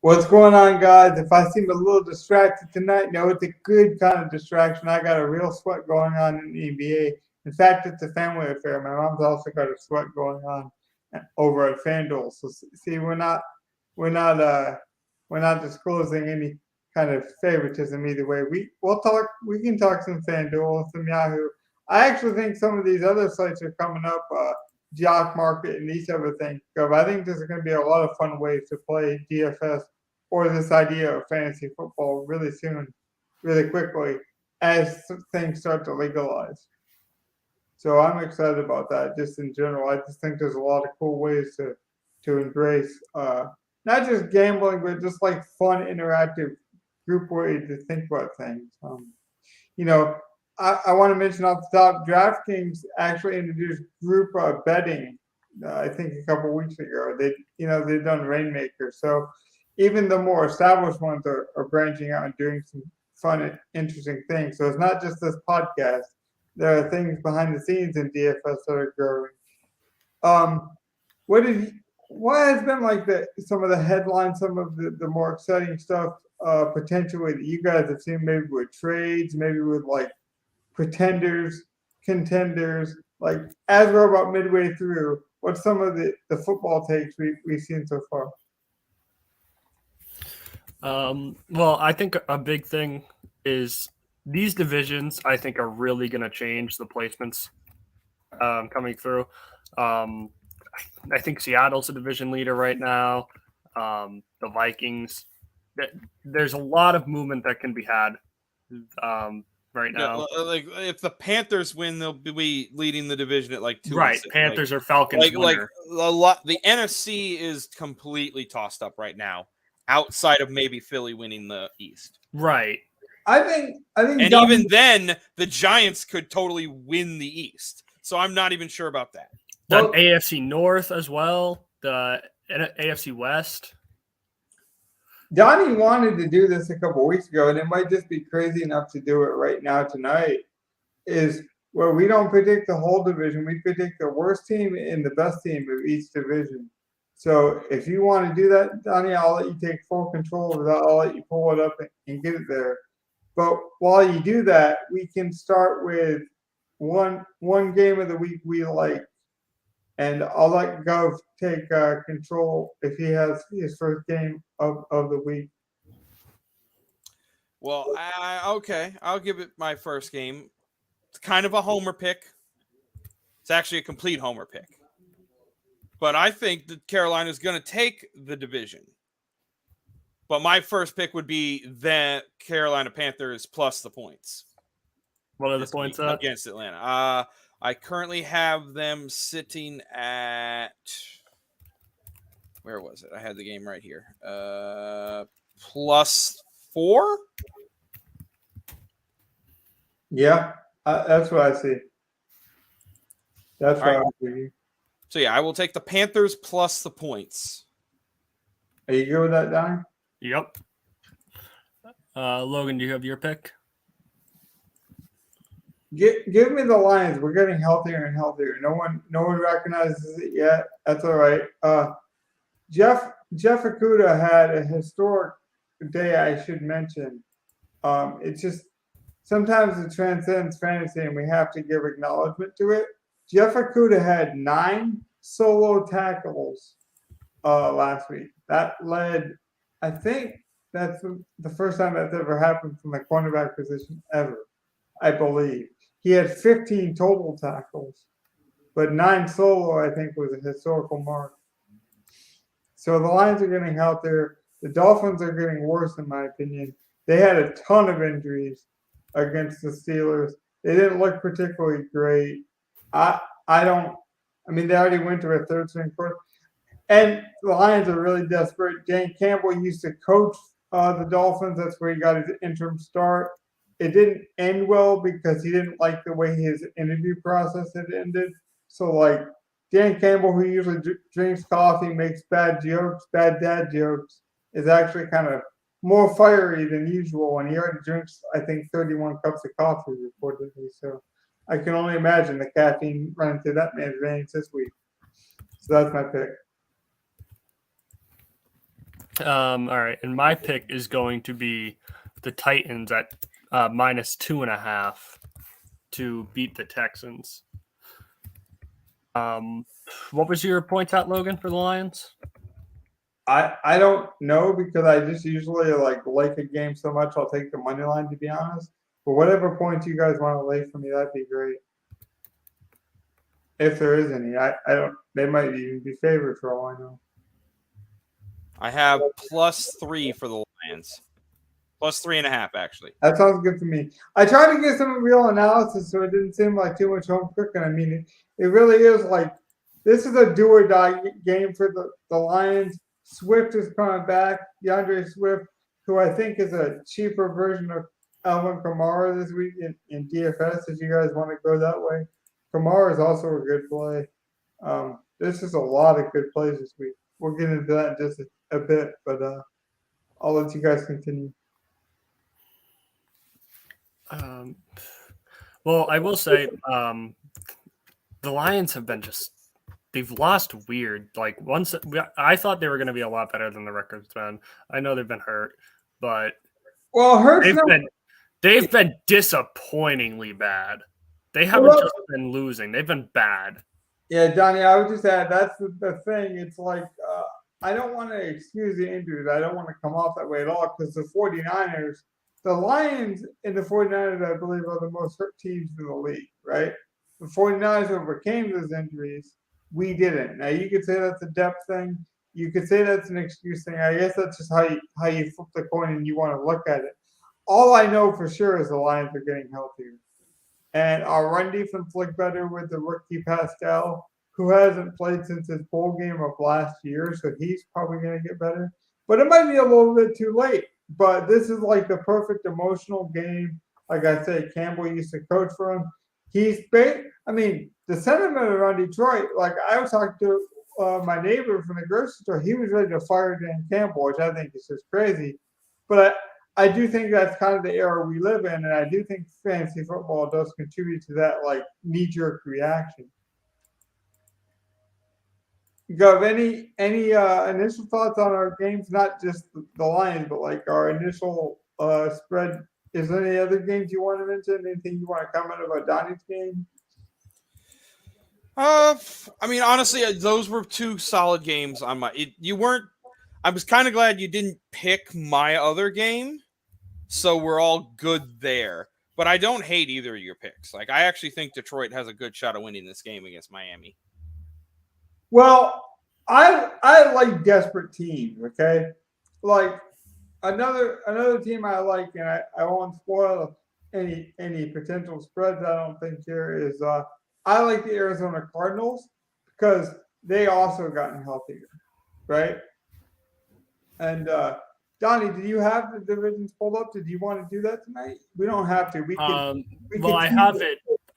What's going on, guys? If I seem a little distracted tonight, no, it's a good kind of distraction. I got a real sweat going on in the NBA. In fact, it's a family affair. My mom's also got a sweat going on over at FanDuel. So see, we're not we're not disclosing any kind of favoritism either way. We can talk some FanDuel, some Yahoo. I actually think some of these other sites are coming up. Jock Market and these other things. So I think there's going to be a lot of fun ways to play DFS or this idea of fantasy football really soon, really quickly as things start to legalize. So I'm excited about that just in general. I just think there's a lot of cool ways to embrace not just gambling, but just like fun, interactive group way to think about things. You know, I want to mention off the top, DraftKings actually introduced group betting. I think a couple weeks ago. They've done Rainmaker. So even the more established ones are branching out and doing some fun and interesting things. So it's not just this podcast. There are things behind the scenes in DFS that are growing. What has been like some of the headlines, some of the more exciting stuff potentially that you guys have seen, maybe with trades, maybe with like pretenders, contenders, like as we're about midway through, what's some of the football takes we've seen so far? Well, I think a big thing is these divisions, I think, are really going to change the placements coming through. I think Seattle's a division leader right now. The Vikings. There's a lot of movement that can be had right now. Yeah, like if the Panthers win, they'll be leading the division at like 2. Right, Panthers or Falcons. Like a lot. The NFC is completely tossed up right now, outside of maybe Philly winning the East. Right. I think, and even then, the Giants could totally win the East. So I'm not even sure about that. The AFC North as well. The AFC West. Donnie wanted to do this a couple weeks ago, and it might just be crazy enough to do it right now tonight, is where we don't predict the whole division. We predict the worst team and the best team of each division. So if you want to do that, Donnie, I'll let you take full control of that. I'll let you pull it up and get it there. But while you do that, we can start with one game of the week we like. And I'll let Gov take control if he has his first game of the week. Well, okay. I'll give it my first game. It's kind of a homer pick. It's actually a complete homer pick. But I think that Carolina is going to take the division. But my first pick would be the Carolina Panthers plus the points. What are the points at? Against Atlanta. I currently have them sitting at, where was it? I had the game right here. +4? Yeah, that's what I see. That's what I see. So, yeah, I will take the Panthers plus the points. Are you good with that, Donnie? Yep. Logan, do you have your pick? Give me the Lions. We're getting healthier and healthier. No one recognizes it yet. That's all right. Jeff Okudah had a historic day, I should mention. It's just sometimes it transcends fantasy, and we have to give acknowledgement to it. Jeff Okudah had 9 solo tackles last week. That led, I think that's the first time that's ever happened from the cornerback position ever, I believe. He had 15 total tackles, but 9 solo, I think, was a historical mark. So the Lions are getting healthier. The Dolphins are getting worse, in my opinion. They had a ton of injuries against the Steelers. They didn't look particularly great. They already went to a third string quarter. And the Lions are really desperate. Dan Campbell used to coach the Dolphins. That's where he got his interim start. It didn't end well because he didn't like the way his interview process had ended. So, like, Dan Campbell, who usually drinks coffee, makes bad dad jokes, is actually kind of more fiery than usual. And he already drinks, I think, 31 cups of coffee reportedly. So I can only imagine the caffeine running through that man's veins this week. So that's my pick. All right, and my pick is going to be the Titans at -2.5 to beat the Texans. What was your points at, Logan, for the Lions? I don't know because I just usually like a game so much I'll take the money line, to be honest. But whatever points you guys want to lay for me, that'd be great. If there is any, I don't. They might even be favored for all I know. I have +3 for the Lions. +3.5, actually. That sounds good to me. I tried to get some real analysis, so it didn't seem like too much home cooking. I mean, it really is like this is a do or die game for the Lions. Swift is coming back. DeAndre Swift, who I think is a cheaper version of Alvin Kamara this week in DFS, if you guys want to go that way. Kamara is also a good play. This is a lot of good plays this week. We'll get into that in just a bit, but I'll let you guys continue. Well, I will say the Lions have been they've lost weird. Like I thought they were going to be a lot better than the record's been. I know they've been hurt, but they've been disappointingly bad. They haven't just been losing; they've been bad. Yeah, Donnie, I would just add that's the thing. It's like I don't want to excuse the injuries. I don't want to come off that way at all because the 49ers, the Lions and the 49ers, I believe, are the most hurt teams in the league, right? The 49ers overcame those injuries. We didn't. Now, you could say that's a depth thing. You could say that's an excuse thing. I guess that's just how you flip the coin and you want to look at it. All I know for sure is the Lions are getting healthier. And our run defense looked better with the rookie Pascal, who hasn't played since his bowl game of last year, so he's probably going to get better. But it might be a little bit too late. But this is like the perfect emotional game. Like I said, Campbell used to coach for him. The sentiment around Detroit, like I was talking to my neighbor from the grocery store, he was ready to fire Dan Campbell, which I think is just crazy. But I do think that's kind of the era we live in, and I do think fantasy football does contribute to that like knee-jerk reaction. Gov, any initial thoughts on our games? Not just the Lions, but like our initial spread. Is there any other games you want to mention? Anything you want to comment about Donnie's game? Honestly, those were two solid games on my. I was kind of glad you didn't pick my other game, so we're all good there. But I don't hate either of your picks. Like, I actually think Detroit has a good shot of winning this game against Miami. Well, I like desperate teams. Okay, like another team I like, and I won't spoil any potential spreads. I don't think here is. I like the Arizona Cardinals because they also gotten healthier, right? And Donnie, do you have the divisions pulled up? Did you want to do that tonight? We don't have to.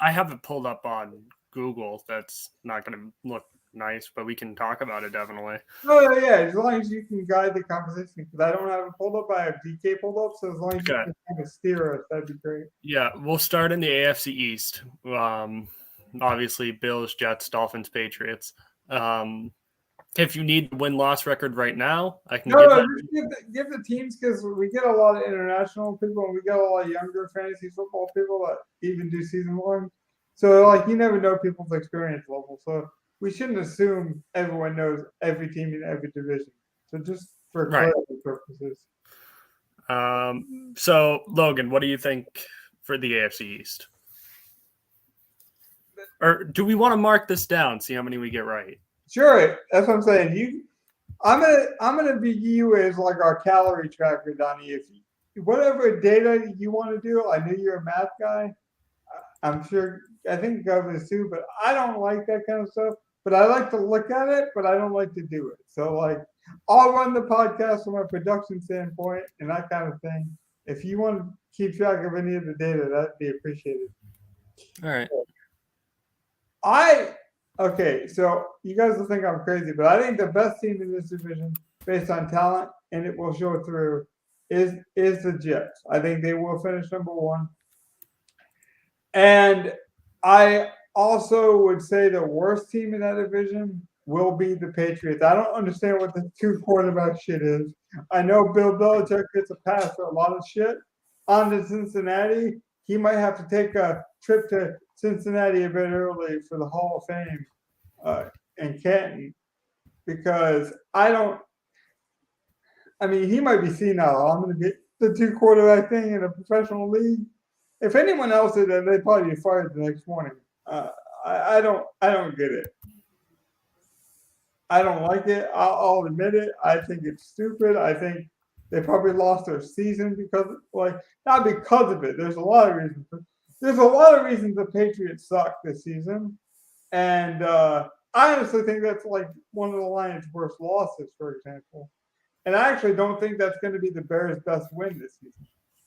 I have it pulled up on Google. That's not going to look nice, but we can talk about it definitely. Oh yeah, as long as you can guide the conversation, because I don't have it pulled up. I have DK pulled up, so as long as you can kind of steer us, that'd be great. Yeah, we'll start in the AFC East. Obviously, Bills, Jets, Dolphins, Patriots. If you need the win-loss record right now, I can give the teams, because we get a lot of international people and we get a lot of younger fantasy football people that even do season long. So like you never know people's experience level. So we shouldn't assume everyone knows every team in every division. So just for clarity purposes. So Logan, what do you think for the AFC East? Or do we want to mark this down, see how many we get right? Sure, that's what I'm saying. I'm gonna be you as like our calorie tracker, Donnie. If whatever data you want to do, I know you're a math guy. I'm sure. I think Gov is too, but I don't like that kind of stuff. But I like to look at it, but I don't like to do it. So like, I'll run the podcast from a production standpoint and that kind of thing. If you want to keep track of any of the data, that'd be appreciated. All right. Okay, so you guys will think I'm crazy, but I think the best team in this division, based on talent, and it will show through, is the Jets. I think they will finish number one. And I also would say the worst team in that division, will be the Patriots. I don't understand what the 2 quarterback shit is. I know Bill Belichick gets a pass for a lot of shit. On to Cincinnati, he might have to take a trip to Cincinnati a bit early for the Hall of Fame in Canton, because he might be senile. I'm going to get the 2 quarterback thing in a professional league. If anyone else did that, they'd probably be fired the next morning. I don't get it. I don't like it. I'll admit it. I think it's stupid. I think they probably lost their season because, not because of it. There's a lot of reasons. There's a lot of reasons the Patriots suck this season, and I honestly think that's like one of the Lions' worst losses, for example. And I actually don't think that's going to be the Bears' best win this season.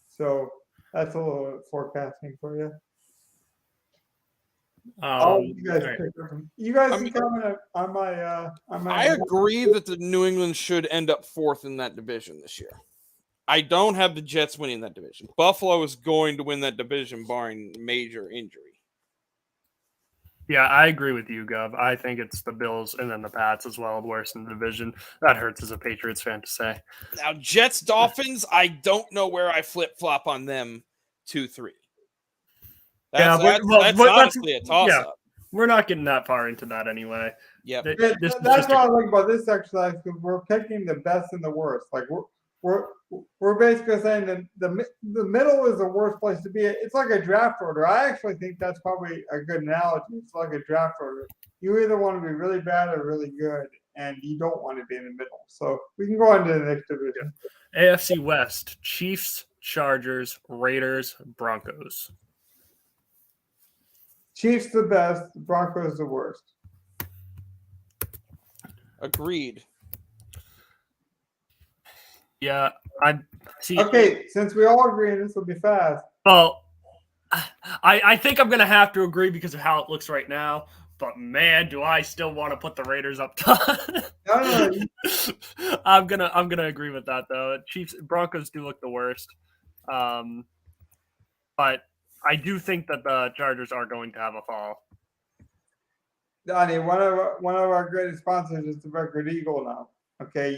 So that's a little forecasting for you. You guys can comment on my. I agree that the New England should end up fourth in that division this year. I don't have the Jets winning that division. Buffalo is going to win that division, barring major injury. Yeah, I agree with you, Gov. I think it's the Bills and then the Pats as well, worse in the division. That hurts as a Patriots fan to say. Now, Jets, Dolphins, I don't know where I flip-flop on them 2-3. That's honestly a toss-up. We're not getting that far into that anyway. Yeah, that's what I like about this exercise, because we're picking the best and the worst. Like we're basically saying that the middle is the worst place to be. It's like a draft order. I actually think that's probably a good analogy. It's like a draft order. You either want to be really bad or really good, and you don't want to be in the middle. So we can go on to the next division. AFC West: Chiefs, Chargers, Raiders, Broncos. Chiefs the best, Broncos the worst. Agreed. Yeah, I see. Okay, since we all agree, and this will be fast. Well, I think I'm gonna have to agree because of how it looks right now. But man, do I still want to put the Raiders up top? No. I'm gonna agree with that though. Broncos do look the worst, but I do think that the Chargers are going to have a fall. Donnie, one of our greatest sponsors is the Record Eagle now. Okay,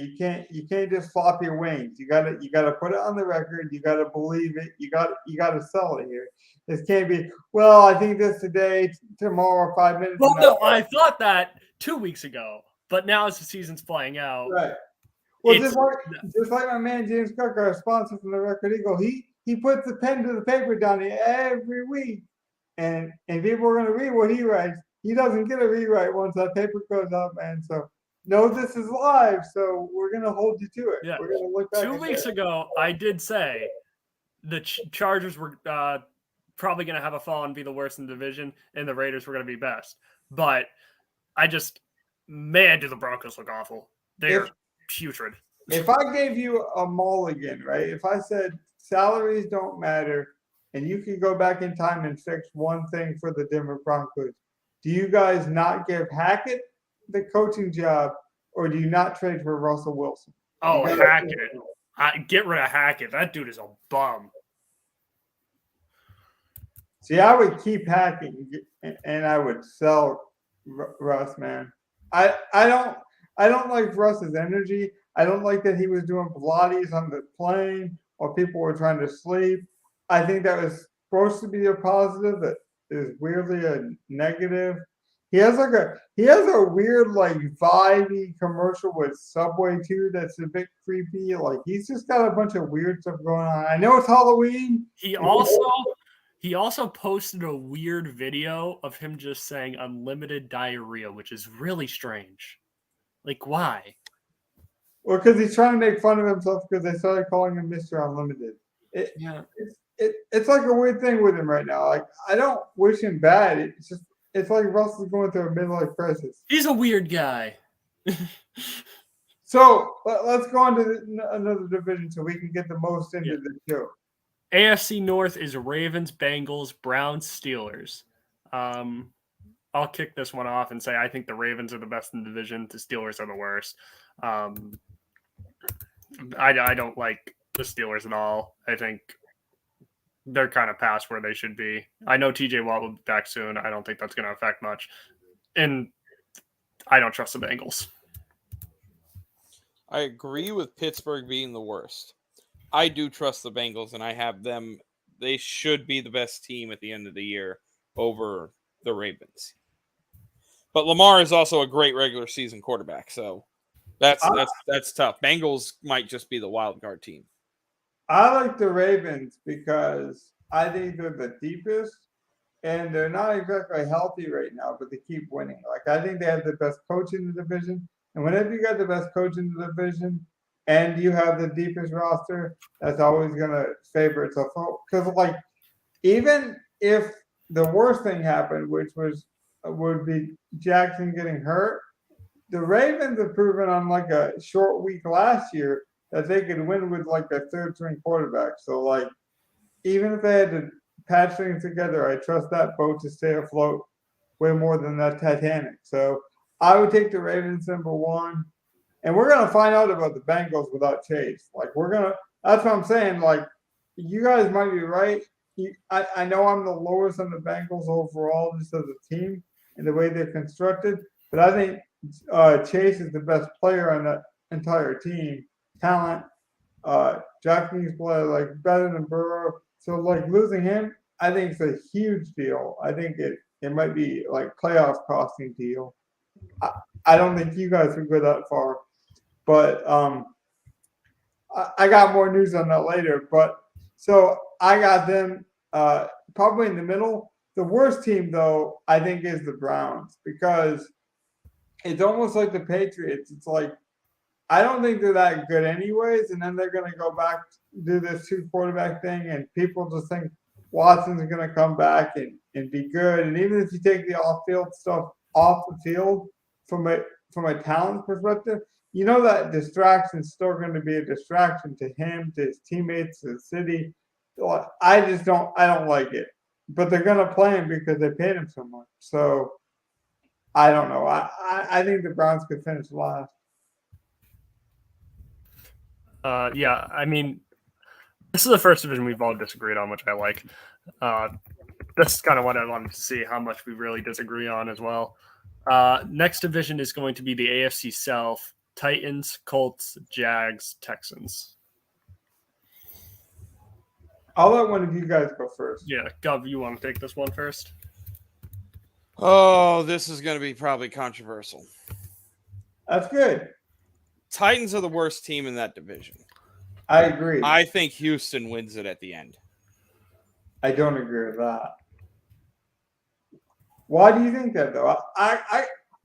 you can't just flop your wings. You gotta put it on the record. You gotta believe it. You gotta sell it here. This can't be, well, I think this today, tomorrow, 5 minutes. Well, no, I thought that 2 weeks ago, but now as the season's playing out, right. Well, just like my man James Cook, our sponsor from the Record Eagle, he puts the pen to the paper down here every week, and people are going to read what he writes. He doesn't get a rewrite once that paper goes up, and so no, this is live, so we're going to hold you to it. Yeah. We're going to look back. 2 weeks ago, I did say the Chargers were probably going to have a fall and be the worst in the division, and the Raiders were going to be best. But man, do the Broncos look awful. They're putrid. If I gave you a mulligan, right? If I said salaries don't matter, and you could go back in time and fix one thing for the Denver Broncos, do you guys not give Hackett the coaching job, or do you not trade for Russell Wilson? Oh, Hackett. Get rid of Hackett. That dude is a bum. See, I would keep Hackett, and I would sell Russ, man. I don't like Russ's energy. I don't like that he was doing Pilates on the plane while people were trying to sleep. I think that was supposed to be a positive, that is weirdly a negative. He has a weird vibey commercial with Subway too that's a bit creepy. Like he's just got a bunch of weird stuff going on. I know it's Halloween. He also posted a weird video of him just saying unlimited diarrhea, which is really strange. Like, why? Well, because he's trying to make fun of himself because they started calling him Mr. Unlimited. It's like a weird thing with him right now. Like, I don't wish him bad. It's like Russell's going through a midlife crisis. He's a weird guy. So let's go on to another division so we can get the most into the show. AFC North is Ravens, Bengals, Browns, Steelers. I'll kick this one off and say I think the Ravens are the best in the division. The Steelers are the worst. I don't like the Steelers at all. I think they're kind of past where they should be. I know TJ Watt will be back soon. I don't think that's going to affect much. And I don't trust the Bengals. I agree with Pittsburgh being the worst. I do trust the Bengals, and I have them. They should be the best team at the end of the year over the Ravens. But Lamar is also a great regular season quarterback, so that's tough. Bengals might just be the wild card team. I like the Ravens because I think they're the deepest, and they're not exactly healthy right now, but they keep winning. Like I think they have the best coach in the division, and whenever you got the best coach in the division, and you have the deepest roster, that's always gonna favor itself. Because like even if the worst thing happened, which would be Jackson getting hurt, the Ravens have proven on like a short week last year that they could win with like a third string quarterback. So like even if they had to patch things together, I trust that boat to stay afloat way more than that Titanic. So I would take the Ravens #1. And we're gonna find out about the Bengals without Chase. Like that's what I'm saying. Like you guys might be right. I know I'm the lowest on the Bengals overall just as a team and the way they're constructed, but I think Chase is the best player on that entire team. Talent, DraftKings play like better than Burrow. So like losing him, I think it's a huge deal. I think it might be like playoff costing deal. I don't think you guys would go that far, but I got more news on that later. But so I got them probably in the middle. The worst team though, I think, is the Browns because it's almost like the Patriots. It's like I don't think they're that good anyways, and then they're gonna go back do this 2 quarterback thing, and people just think Watson's gonna come back and be good. And even if you take the off field stuff off the field from a talent perspective, you know that distraction's still going to be a distraction to him, to his teammates, to the city. I don't like it. But they're going to play him because they paid him so much. So I don't know. I think the Browns could finish last. Yeah, I mean, this is the first division we've all disagreed on, which I like. That's kind of what I wanted to see, how much we really disagree on as well. Next division is going to be the AFC South. Titans, Colts, Jags, Texans. I'll let one of you guys go first. Yeah, Gov, you want to take this one first? Oh, this is going to be probably controversial. That's good. Titans are the worst team in that division. I agree. I think Houston wins it at the end. I don't agree with that. Why do you think that though?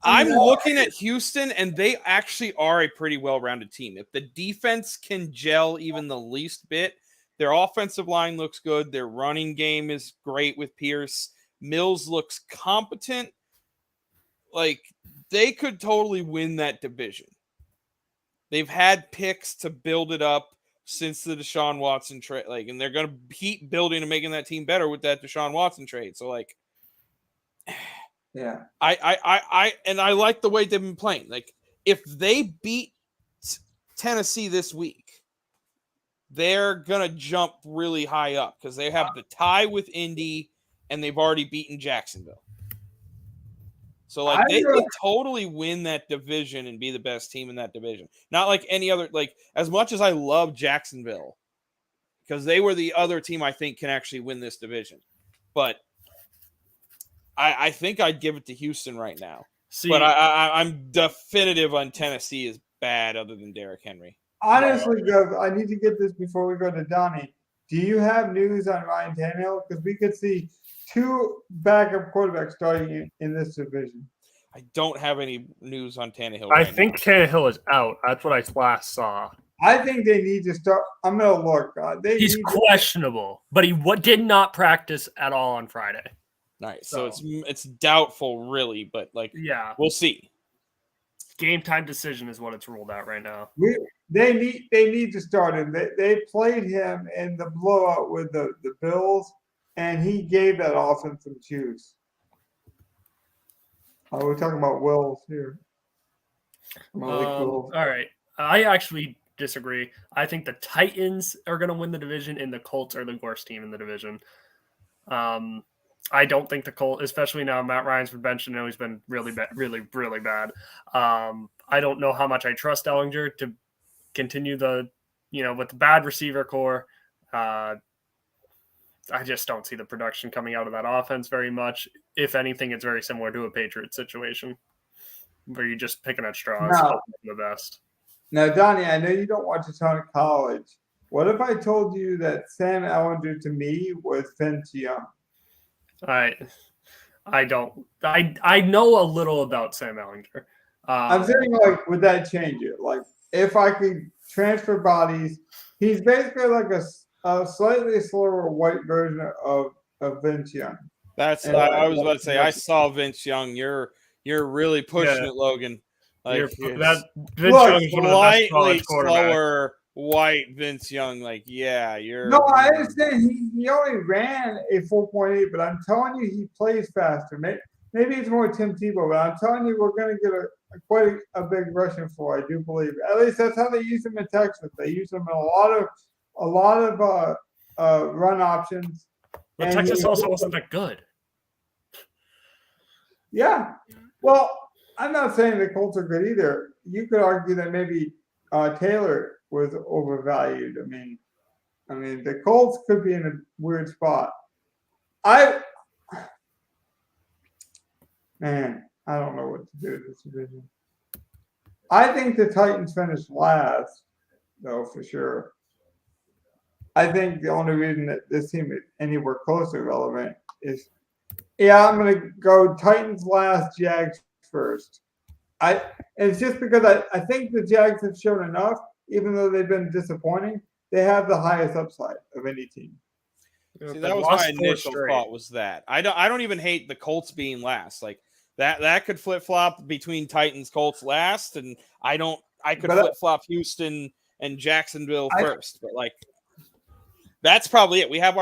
I'm looking at Houston, and they actually are a pretty well-rounded team. If the defense can gel even the least bit, their offensive line looks good. Their running game is great with Pierce. Mills looks competent. Like, they could totally win that division. They've had picks to build it up since the Deshaun Watson trade. Like, and they're going to keep building and making that team better with that Deshaun Watson trade. So, like, yeah. I like the way they've been playing. Like, if they beat Tennessee this week, they're gonna jump really high up because they have the tie with Indy and they've already beaten Jacksonville. So like they could totally win that division and be the best team in that division. Not like any other, like as much as I love Jacksonville, because they were the other team I think can actually win this division. But I think I'd give it to Houston right now. But I'm definitive on Tennessee is bad other than Derrick Henry. Honestly, Gov, I need to get this before we go to Donnie. Do you have news on Ryan Tannehill? Because we could see 2 backup quarterbacks starting in this division. I don't have any news on Tannehill. I think Tannehill is out. That's what I last saw. I think they need to start. I'm going to look. He's questionable, but he did not practice at all on Friday. Nice. So it's doubtful, really, but like, yeah, we'll see. Game time decision is what it's ruled out right now. They need to start him. They played him in the blowout with the Bills, and he gave that offense some juice. We're talking about Wills here. All right. I actually disagree. I think the Titans are going to win the division, and the Colts are the worst team in the division. I don't think the Colts, especially now Matt Ryan's been benched and he's been really bad, really bad. I don't know how much I trust Ellinger to continue with the bad receiver core. I just don't see the production coming out of that offense very much. If anything, it's very similar to a Patriots situation where you're just picking at straws, hoping for the best. Now, Donnie, I know you don't watch a ton of college. What if I told you that Sam Ellinger to me was Vince Young? I don't. I know a little about Sam Ellinger. I'm saying, like, would that change it? Like, if I could transfer bodies, he's basically like a slightly slower white version of Vince Young. That's I was about to say. I saw Vince Young. You're really pushing it, Logan. Like Vince Young is one of the best college slower white Vince Young. Like, yeah, you're. No, I understand. He only ran a 4.8, but I'm telling you, he plays faster. Maybe it's more Tim Tebow, but I'm telling you, we're going to get quite a big rushing floor. I do believe. At least that's how they use him in Texas. They use him in a lot of run options. But Texas also wasn't that good. Yeah. Well, I'm not saying the Colts are good either. You could argue that maybe Taylor was overvalued. I mean, the Colts could be in a weird spot. I don't know what to do with this division. I think the Titans finished last, though, for sure. I think the only reason that this team is anywhere close to relevant is, I'm going to go Titans last, Jags first. It's just because I think the Jags have shown enough, even though they've been disappointing. They have the highest upside of any team. See, that was my initial thought. Was that I don't even hate the Colts being last. Like that could flip flop between Titans, Colts last, and I could flip flop Houston and Jacksonville first. But like that's probably it. We have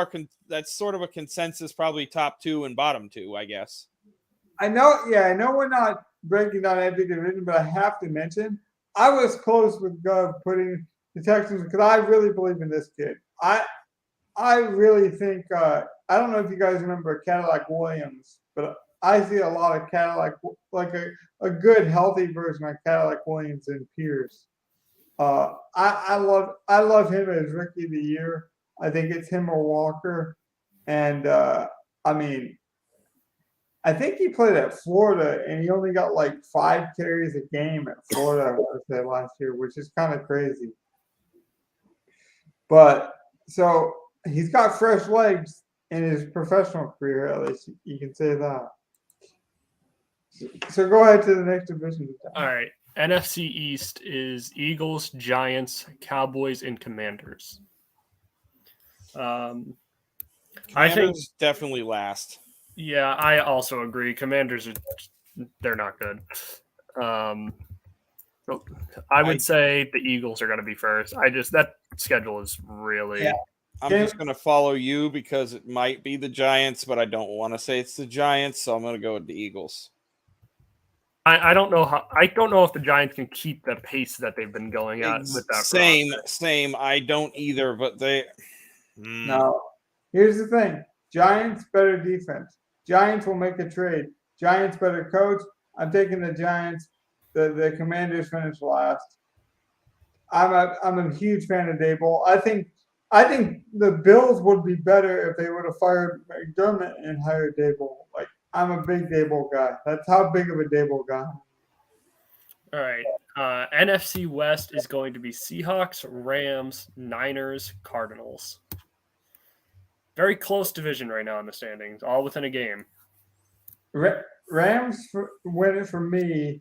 that's sort of a consensus, probably top two and bottom two, I guess. I know we're not breaking down every division, but I have to mention I was close with Gov putting the Texans because I really believe in this kid. I really think I don't know if you guys remember Cadillac Williams, but I see a lot of Cadillac, like a good healthy version of Cadillac Williams and Pierce. I love him as rookie of the year. I think it's him or Walker, and I think he played at Florida, and he only got like 5 carries a game at Florida, I want to say, last year, which is kind of crazy. But so he's got fresh legs in his professional career, at least you can say that. So go ahead to the next division. All right. NFC East is Eagles, Giants, Cowboys, and Commanders. Commanders I think definitely last. Yeah, I also agree. Commanders they're not good. I would say the Eagles are going to be first. That schedule is really. Yeah. I'm just going to follow you because it might be the Giants, but I don't want to say it's the Giants, so I'm going to go with the Eagles. I don't know if the Giants can keep the pace that they've been going at with that. Same. I don't either, but they. No. Here's the thing: Giants better defense. Giants will make a trade. Giants better coach. I'm taking the Giants. The Commanders finished last. I'm a huge fan of Daboll. I think the Bills would be better if they would have fired McDermott and hired Daboll. Like, I'm a big Daboll guy. That's how big of a Daboll guy. All right. NFC West is going to be Seahawks, Rams, Niners, Cardinals. Very close division right now in the standings, all within a game. Rams win it for me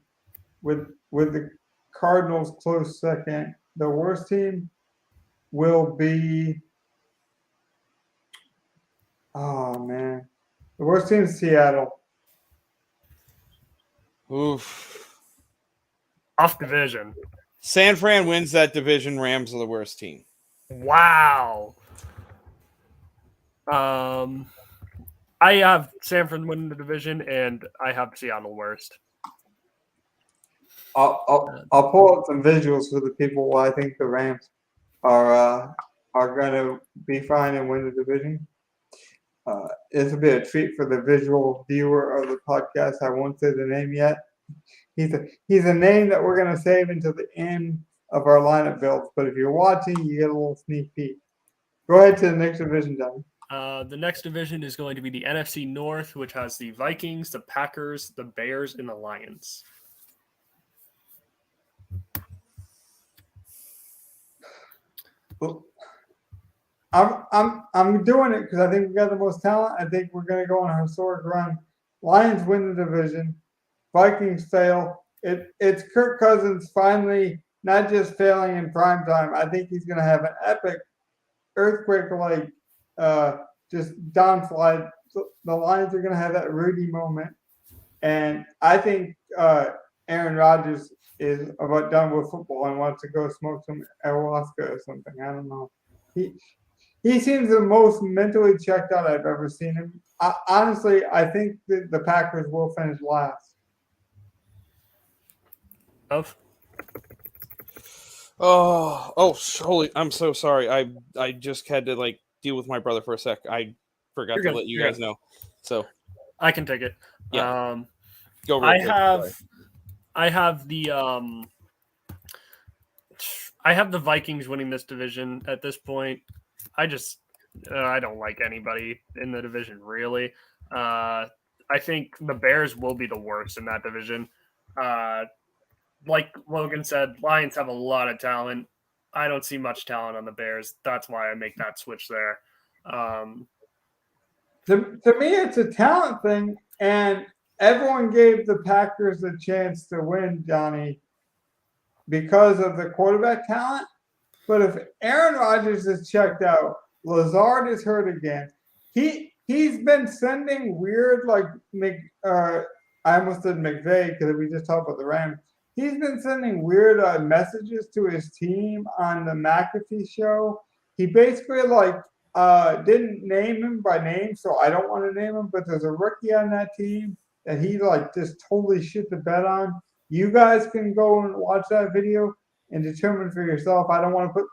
with the Cardinals close second. The worst team will be the worst team is Seattle. Oof. Off division. San Fran wins that division. Rams are the worst team. Wow. I have San Fran winning the division, and I have Seattle worst. I'll pull up some visuals for the people why I think the Rams are going to be fine and win the division. this will be a treat for the visual viewer of the podcast. I won't say the name yet. He's a name that we're going to save until the end of our lineup builds. But if you're watching, you get a little sneak peek. Go ahead to the next division, Johnny. The next division is going to be the NFC North, which has the Vikings, the Packers, the Bears, and the Lions. Well, I'm doing it because I think we got the most talent. I think we're going to go on a historic run. Lions win the division. Vikings fail. It's Kirk Cousins finally not just failing in prime time. I think he's going to have an epic earthquake-like just downslide. So the Lions are going to have that Rudy moment. And I think Aaron Rodgers is about done with football and wants to go smoke some ayahuasca or something. I don't know. He seems the most mentally checked out I've ever seen him. Honestly, I think that the Packers will finish last. Holy! I'm so sorry. I just had to deal with my brother for a sec. I forgot to let you guys know. So I can take it. Yeah. Go. I have the Vikings winning this division at this point. I don't like anybody in the division really. I think the Bears will be the worst in that division. Like Logan said, Lions have a lot of talent. I don't see much talent on the Bears. That's why I make that switch there. To me, it's a talent thing, and everyone gave the Packers a chance to win, Johnny, because of the quarterback talent. But if Aaron Rodgers is checked out, Lazard is hurt again. He's been sending weird I almost said McVay because we just talked about the Rams. He's been sending weird messages to his team on the McAfee show. He basically didn't name him by name, so I don't want to name him. But there's a rookie on that team that he just totally shit the bed on. You guys can go and watch that video and determine for yourself. I don't want to put.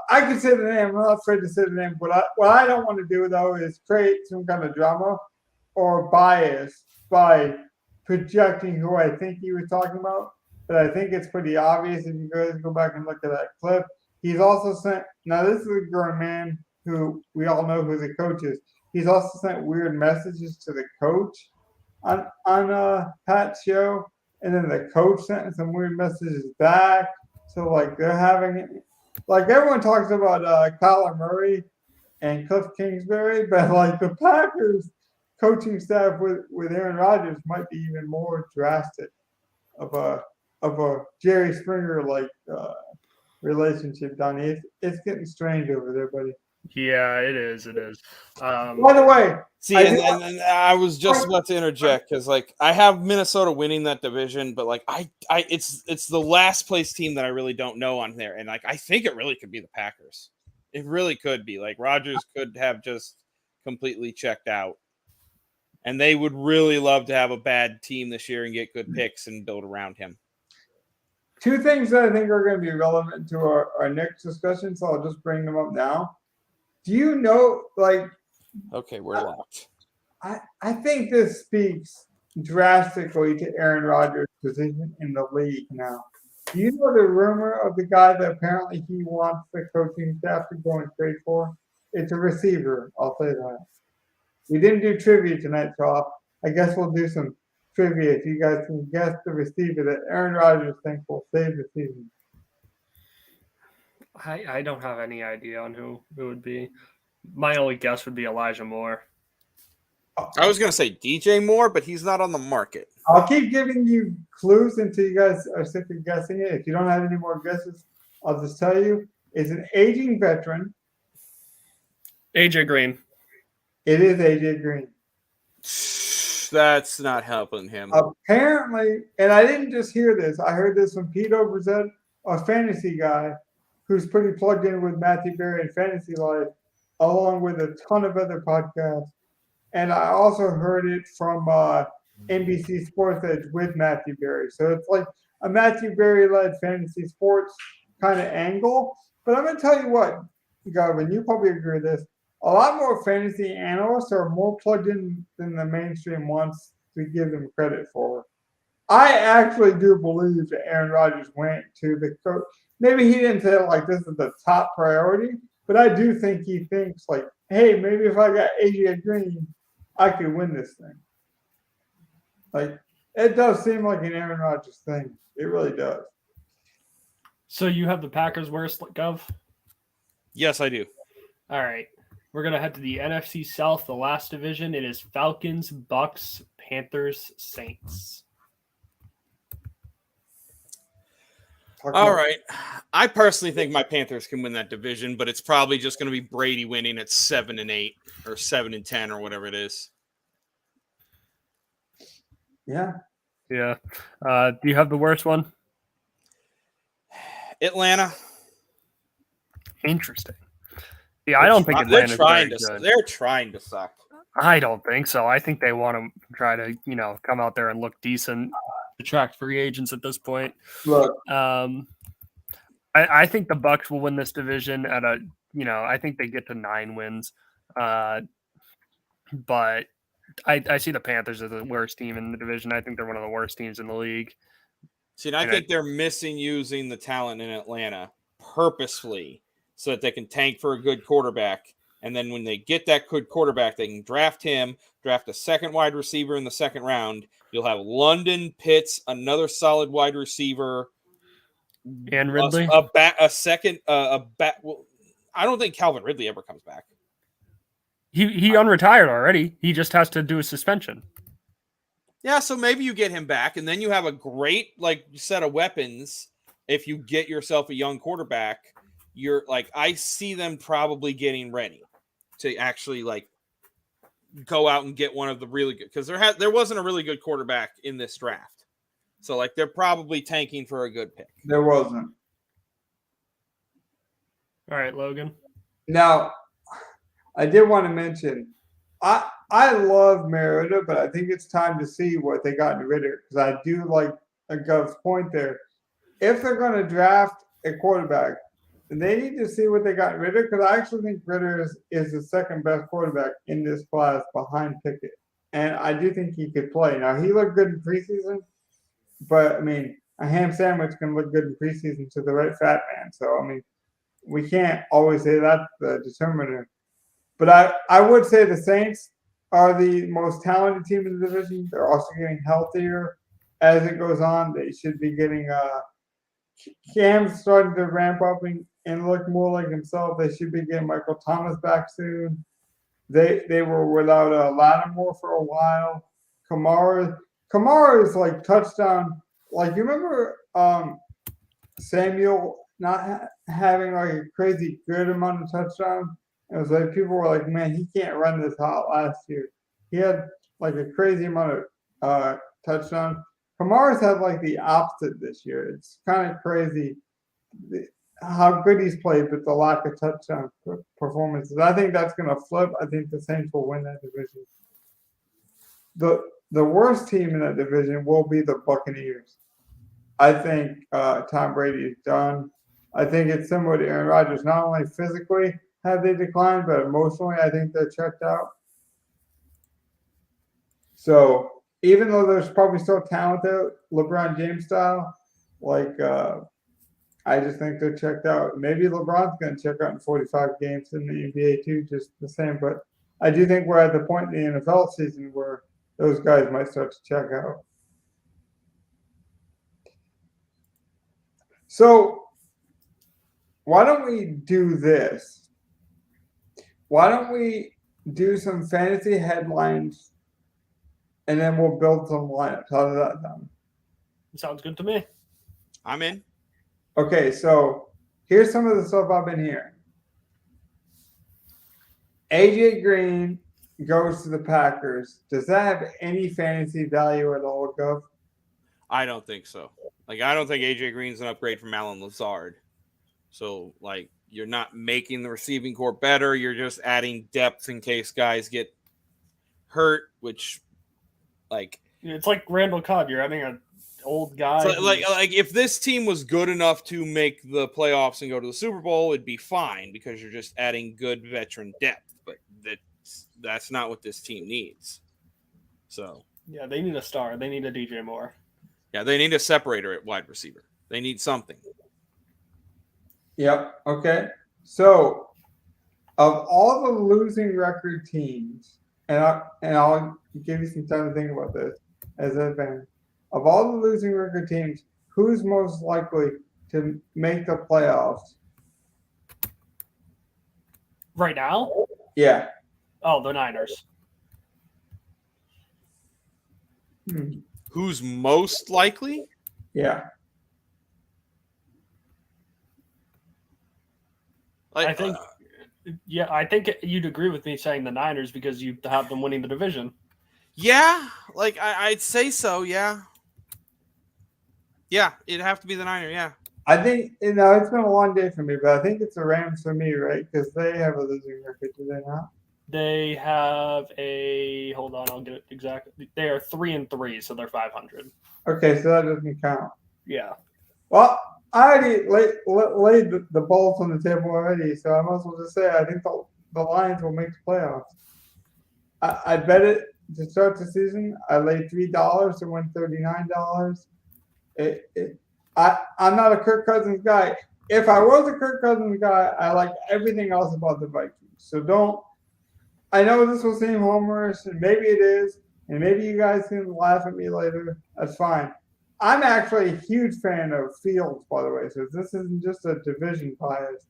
I can say the name. I'm not afraid to say the name. But what I don't want to do though is create some kind of drama or bias by projecting who I think he was talking about. But I think it's pretty obvious if you guys go back and look at that clip. He's also sent. Now this is a grown man who we all know who the coach is. He's also sent weird messages to the coach on Pat's show, and then the coach sent some weird messages back. So they're having it. Everyone talks about Kyler Murray and Cliff Kingsbury, but the Packers coaching staff with Aaron Rodgers might be even more drastic of a Jerry Springer relationship, Donnie. It's getting strange over there, buddy. Yeah, it is. It is. By the way, and I was just about to interject because I have Minnesota winning that division, but it's the last place team that I really don't know on there, and I think it really could be the Packers. It really could be. Rodgers could have just completely checked out, and they would really love to have a bad team this year and get good picks and build around him. Two things that I think are going to be relevant to our next discussion, so I'll just bring them up now. Do you know, okay, we're locked. I think this speaks drastically to Aaron Rodgers' position in the league now. Do you know the rumor of the guy that apparently he wants the coaching staff to go and trade for? It's a receiver, I'll say that. We didn't do trivia tonight, so I guess we'll do some trivia if you guys can guess the receiver that Aaron Rodgers thinks will save the season. I don't have any idea on who it would be. My only guess would be Elijah Moore. I was going to say DJ Moore, but he's not on the market. I'll keep giving you clues until you guys are sick of guessing it. If you don't have any more guesses, I'll just tell you. It's an aging veteran. AJ Green. It is AJ Green. That's not helping him. Apparently, and I didn't just hear this. I heard this from Pete Overzet, a fantasy guy who's pretty plugged in with Matthew Berry and Fantasy Life, along with a ton of other podcasts. And I also heard it from NBC Sports Edge with Matthew Berry. So it's like a Matthew Berry-led fantasy sports kind of angle. But I'm going to tell you what, Garvin, you probably agree with this. a lot more fantasy analysts are more plugged in than the mainstream wants to give them credit for. I actually do believe that Aaron Rodgers went to the coach. Maybe he didn't say it like this is the top priority, but I do think he thinks like, hey, maybe if I got AJ Green, I could win this thing. Like, it does seem like an Aaron Rodgers thing. It really does. So you have the Packers worst, Gov? Yes, I do. All right. We're going to head to the NFC South, the last division. It is Falcons, Bucks, Panthers, Saints. All right. I personally think my Panthers can win that division, but it's probably just going to be Brady winning at 7-8 or 7-10 or whatever it is. Yeah. Yeah. Do you have the worst one? Atlanta. Interesting. Yeah, I don't think Atlanta's very good. They're trying to suck. I don't think so. I think they want to try to, come out there and look decent, attract free agents at this point. Look, I think the Bucks will win this division at I think they get to 9 wins. But I see the Panthers as the worst team in the division. I think they're one of the worst teams in the league. See, and I think they're missing using the talent in Atlanta purposefully so that they can tank for a good quarterback. And then when they get that good quarterback, they can draft him, draft a second wide receiver in the second round. You'll have London, Pitts, another solid wide receiver. And Ridley? Well, I don't think Calvin Ridley ever comes back. He unretired already. He just has to do a suspension. Yeah, so maybe you get him back, and then you have a great set of weapons. If you get yourself a young quarterback, I see them probably getting ready to actually go out and get one of the really good, because there wasn't a really good quarterback in this draft. So they're probably tanking for a good pick. there wasn't. All right, Logan. Now, I did want to mention, I love Mariota, but I think it's time to see what they got in Ritter, because I do like Gov's point there. If they're going to draft a quarterback, they need to see what they got in Ritter, because I actually think Ritter is the second best quarterback in this class behind Pickett. And I do think he could play. Now, he looked good in preseason, but, I mean, a ham sandwich can look good in preseason to the right fat man. So, I mean, we can't always say that's the determiner. But I would say the Saints are the most talented team in the division. They're also getting healthier as it goes on. They should be getting Cam's starting to ramp up and look more like himself. They should be getting Michael Thomas back soon. They were without Lattimore for a while. Kamara's touchdown. You remember Samuel not having a crazy good amount of touchdowns? It was people were like, man, he can't run this hot last year. He had a crazy amount of touchdowns. Kamara's had the opposite this year. It's kind of crazy how good he's played, but the lack of touchdown performances. I think that's going to flip. I think the Saints will win that division. The worst team in that division will be the Buccaneers. I think Tom Brady is done. I think it's similar to Aaron Rodgers. Not only physically have they declined, but emotionally, I think they're checked out. So even though there's probably still talent there, LeBron James style, I just think they're checked out. Maybe LeBron's going to check out in 45 games in the NBA too, just the same. But I do think we're at the point in the NFL season where those guys might start to check out. So why don't we do this? Why don't we do some fantasy headlines and then we'll build some lineups? How does that sound? Sounds good to me. I'm in. Okay, so here's some of the stuff I've been hearing. AJ Green goes to the Packers. Does that have any fantasy value at all, Gov? I don't think so. I don't think AJ Green's an upgrade from Alan Lazard. So, you're not making the receiving core better. You're just adding depth in case guys get hurt, which, it's like Randall Cobb. You're adding an old guy. So, if this team was good enough to make the playoffs and go to the Super Bowl, it'd be fine because you're just adding good veteran depth. but that's not what this team needs. So Yeah, they need a star. They need a DJ Moore. yeah, they need a separator at wide receiver. They need something. Yep. Okay. So, of all the losing record teams, and I'll give you some time to think about this as a fan. Of all the losing record teams, who's most likely to make the playoffs? Right now? Yeah. Oh, the Niners. Who's most likely? Yeah. I think I think you'd agree with me saying the Niners because you have them winning the division. Yeah, like I'd say so. Yeah, it'd have to be the Niner. Yeah, I think it's been a long day for me, but I think it's the Rams for me, right? Because they have a losing record, do they not? They have hold on, I'll get it exactly. They are 3-3, so they're 500. Okay, so that doesn't count. Yeah. Well, I already laid the balls on the table already, so I might as well just say I think the Lions will make the playoffs. I bet it to start the season. I laid $3 to win $39. I'm not a Kirk Cousins guy. If I was a Kirk Cousins guy, I like everything else about the Vikings. So don't. I know this will seem homerish, and maybe it is, and maybe you guys can laugh at me later. That's fine. I'm actually a huge fan of Fields, by the way, so this isn't just a division bias.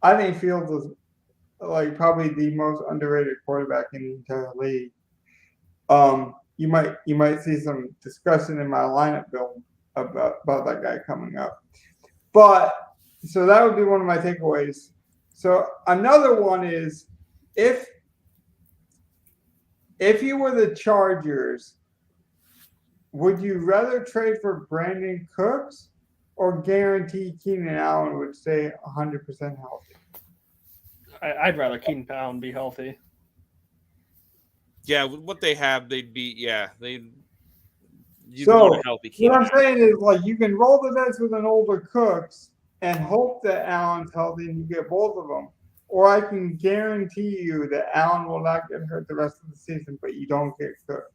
I think Fields is like probably the most underrated quarterback in the entire league. You might see some discussion in my lineup build about that guy coming up. But so that would be one of my takeaways. So another one is if you were the Chargers, would you rather trade for Brandon Cooks or guarantee Keenan Allen would stay 100% healthy? I'd rather Keenan Allen be healthy. Yeah, with what they have, they'd be. Yeah, you'd So want a healthy Keenan. what I'm saying is, like, you can roll the dice with an older Cooks and hope that Allen's healthy and you get both of them. Or I can guarantee you that Allen will not get hurt the rest of the season, but you don't get Cooks.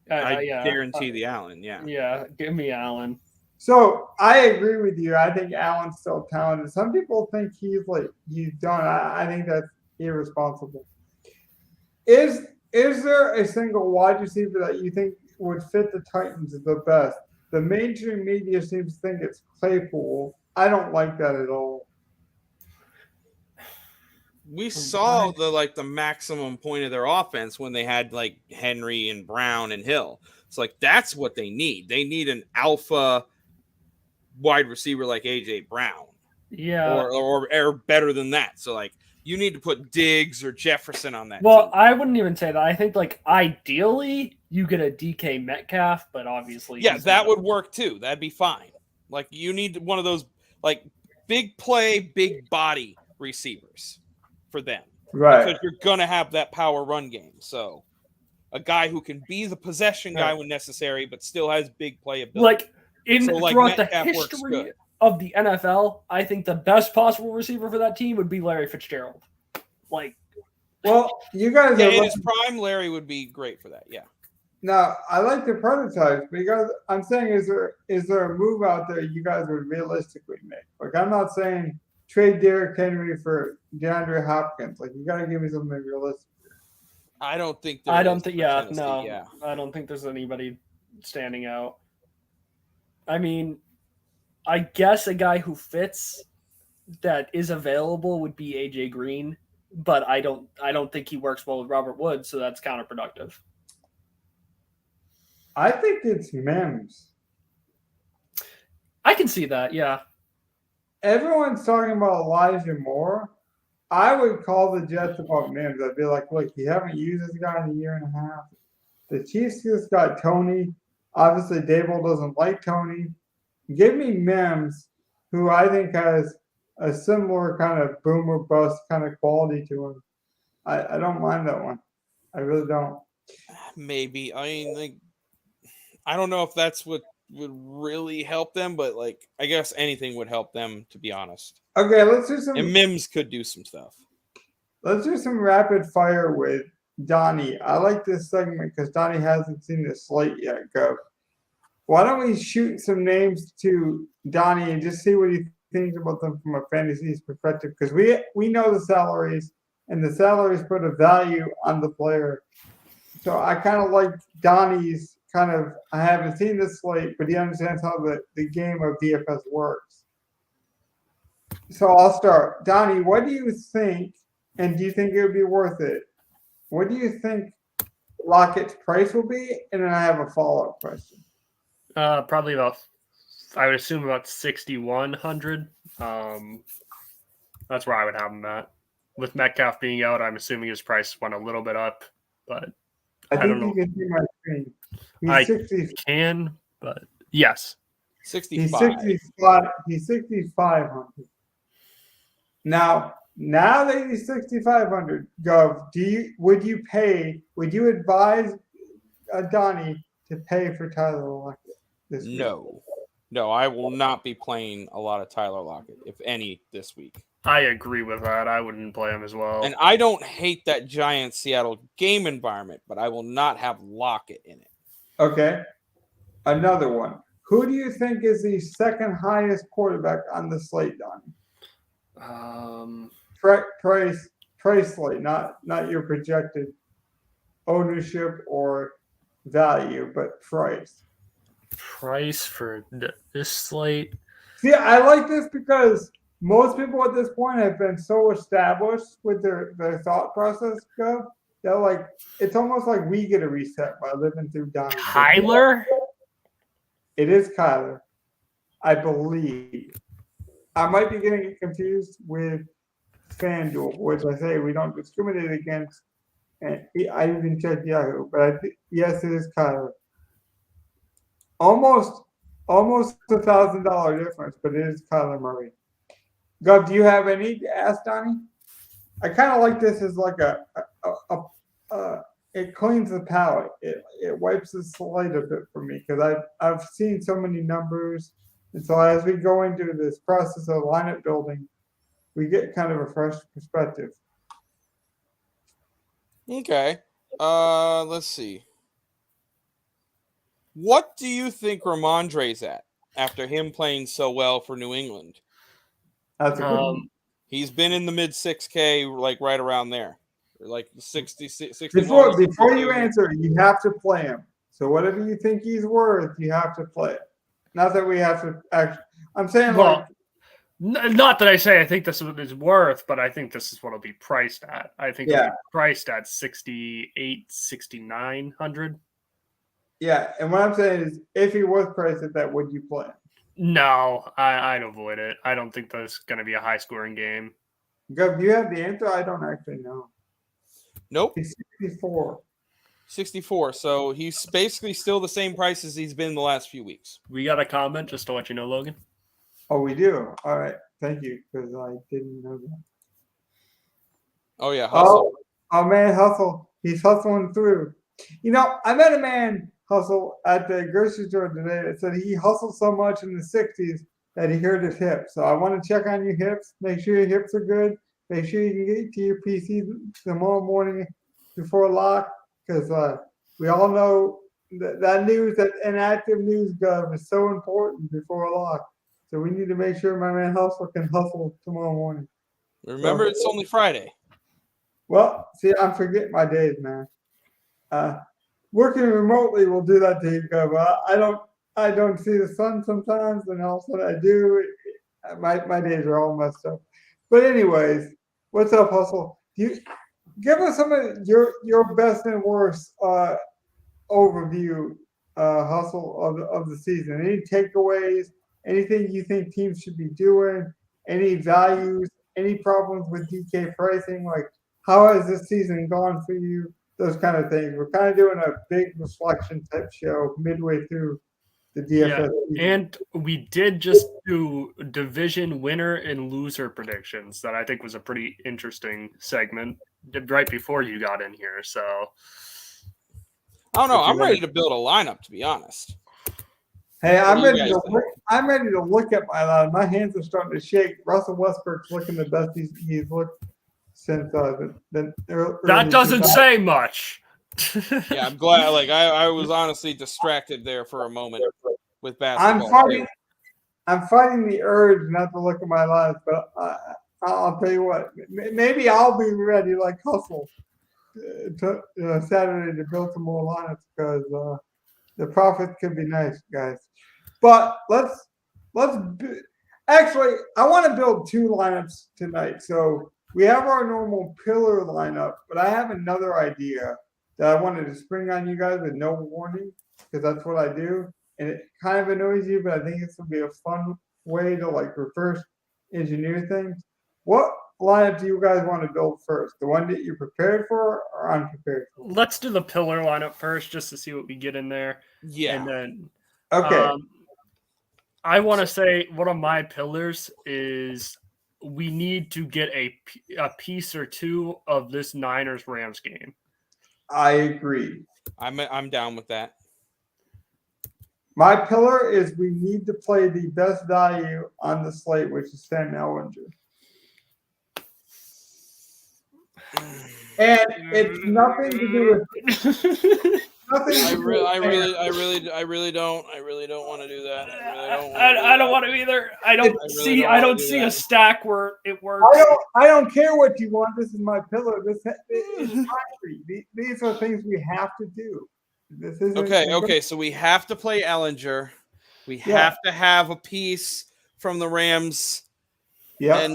I guarantee the Allen. Yeah. Yeah, give me Allen. So I agree with you. I think Allen's still talented. Some people think he's done. I think that's irresponsible. Is there a single wide receiver that you think would fit the Titans the best? The mainstream media seems to think it's Claypool. I don't like that at all. We saw the maximum point of their offense when they had like Henry and Brown and Hill. It's like that's what they need. They need an alpha wide receiver like AJ Brown. Yeah. Or better than that. So like you need to put Diggs or Jefferson on that Well, team. I wouldn't even say that. I think like ideally you get a DK Metcalf, but obviously that would work too. That'd be fine. Like you need one of those like big play, big body receivers for them. Right. Because you're gonna have that power run game. So a guy who can be the possession guy when necessary, but still has big play ability. Throughout the history of the NFL, I think the best possible receiver for that team would be Larry Fitzgerald. Well, you guys are in his prime, Larry would be great for that. Yeah. Now, I like the prototypes because I'm saying, is there a move out there you guys would realistically make? Like, I'm not saying trade Derrick Henry for DeAndre Hopkins. Like, you got to give me something realistic. I don't think. I don't think there's anybody standing out. I mean, I guess a guy who fits that is available would be AJ Green, but I don't think he works well with Robert Woods, so that's counterproductive. I think it's Mims. I can see that, yeah. Everyone's talking about Elijah Moore. I would call the Jets about Mims. I'd be like, look, you haven't used this guy in a year and a half. The Chiefs just got Tony. Obviously, Dable doesn't like Tony. Give me Mims, who I think has a similar kind of boomer bust kind of quality to him. I don't mind that one. I really don't. Maybe. I mean, like, I don't know if that's what would really help them, but like, I guess anything would help them, to be honest. Okay, let's do some. And Mims could do some stuff. let's do some rapid fire with Donnie. I like this segment because Donnie hasn't seen the slate yet. Go. Why don't we shoot some names to Donnie and just see what he thinks about them from a fantasy perspective? Because we know the salaries, and the salaries put a value on the player. So I kind of like Donnie's kind of. I haven't seen the slate, but he understands how the game of DFS works. So I'll start. Donnie, what do you think? And do you think it would be worth it? What do you think Lockett's price will be? And then I have a follow-up question. Probably about, I would assume about 6,100. That's where I would have him at. With Metcalf being out, I'm assuming his price went a little bit up, but I don't know. You can see my screen. He's I 60. can, but yes. 65. He's 6,500. Now that he's 6,500, Gov, would you advise Donnie to pay for Tyler Lockett this week? No, I will not be playing a lot of Tyler Lockett, if any, this week. I agree with that. I wouldn't play him as well. And I don't hate that giant Seattle game environment, but I will not have Lockett in it. Okay. Another one. Who do you think is the second highest quarterback on the slate, Donnie? Price slate, not your projected ownership or value, but price. Price for this slate. See, I like this because most people at this point have been so established with their thought process, Gov, that like it's almost like we get a reset by living through Donnie. Kyler? It is Kyler, I believe. I might be getting it confused with FanDuel, which I say we don't discriminate against. And I even checked Yahoo, but yes, it is Kyler. Almost $1,000 difference, but it is Kyler Murray. Gov, do you have any to ask Donnie? I kind of like this as like it cleans the palate. It wipes the slate a bit for me because I've seen so many numbers, and so as we go into this process of lineup building, we get kind of a fresh perspective. Okay. Let's see. What do you think Ramondre's at after him playing so well for New England? That's a good one. He's been in the mid 6K, like right around there. Like 60, 60. Before you answer, you have to play him. So whatever you think he's worth, you have to play it. Not that we have to actually. I'm saying not that I say I think this is what it's worth, but I think this is what it'll be priced at. I think it'll be priced at 6,800, 6,900. Yeah, and what I'm saying is, if he was priced at that, would you play him? No, I'd avoid it. I don't think that's going to be a high-scoring game. Gov, do you have the answer? I don't actually know. Nope. He's 64. 64. So he's basically still the same price as he's been the last few weeks. We got a comment just to let you know, Logan. Oh, we do? All right. Thank you, because I didn't know that. Oh, yeah. Hustle. Oh, man, Hustle. He's hustling through. You know, I met a man, Hustle, at the grocery store today that said he hustled so much in the 60s that he hurt his hip. So I want to check on your hips. Make sure your hips are good. Make sure you can get to your PC tomorrow morning before lock, because we all know that news, that inactive news, Gov, is so important before lock. So we need to make sure my man Hustle can hustle tomorrow morning. Remember, it's only Friday. Well, see, I'm forgetting my days, man. Working remotely will do that to you, Gov. I don't see the sun sometimes, and all of a sudden I do. My days are all messed up. But anyways, what's up, Hustle? You give us some of your best and worst overview, Hustle, of the season. Any takeaways? Anything you think teams should be doing? Any values? Any problems with DK pricing? Like, how has this season gone for you? Those kind of things. We're kind of doing a big reflection type show midway through the DFS season. And we did just do division winner and loser predictions that I think was a pretty interesting segment right before you got in here. So I don't know. I'm ready to build a lineup, to be honest. Hey, I'm ready to look at my line. My hands are starting to shake. Russell Westbrook's looking the best he's looked since the early That doesn't 2000s. say much. Yeah, I'm glad. Like I was honestly distracted there for a moment with I'm basketball. fighting the urge not to look at my lines, but I'll tell you what. Maybe I'll be ready like Hustle Saturday to build some more lineups because the profit could be nice, guys. But actually, I want to build 2 lineups tonight. So we have our normal pillar lineup, but I have another idea that I wanted to spring on you guys with no warning because that's what I do. And it kind of annoys you, but I think it's gonna be a fun way to like reverse engineer things. What lineup do you guys want to build first? The one that you're prepared for or unprepared for? Let's do the pillar lineup first, just to see what we get in there. Yeah. And then, Okay. I want to say one of my pillars is we need to get a piece or two of this Niners Rams game. I agree. I'm down with that. My pillar is we need to play the best value on the slate, which is Sam Ellinger. And it's nothing to do with nothing. I really don't want to do that. I don't want to either. I don't see a stack where it works. I don't care what you want. This is my pillar. This is concrete. These are things we have to do. This is okay. So we have to play Ellinger. We have to have a piece from the Rams. Yeah.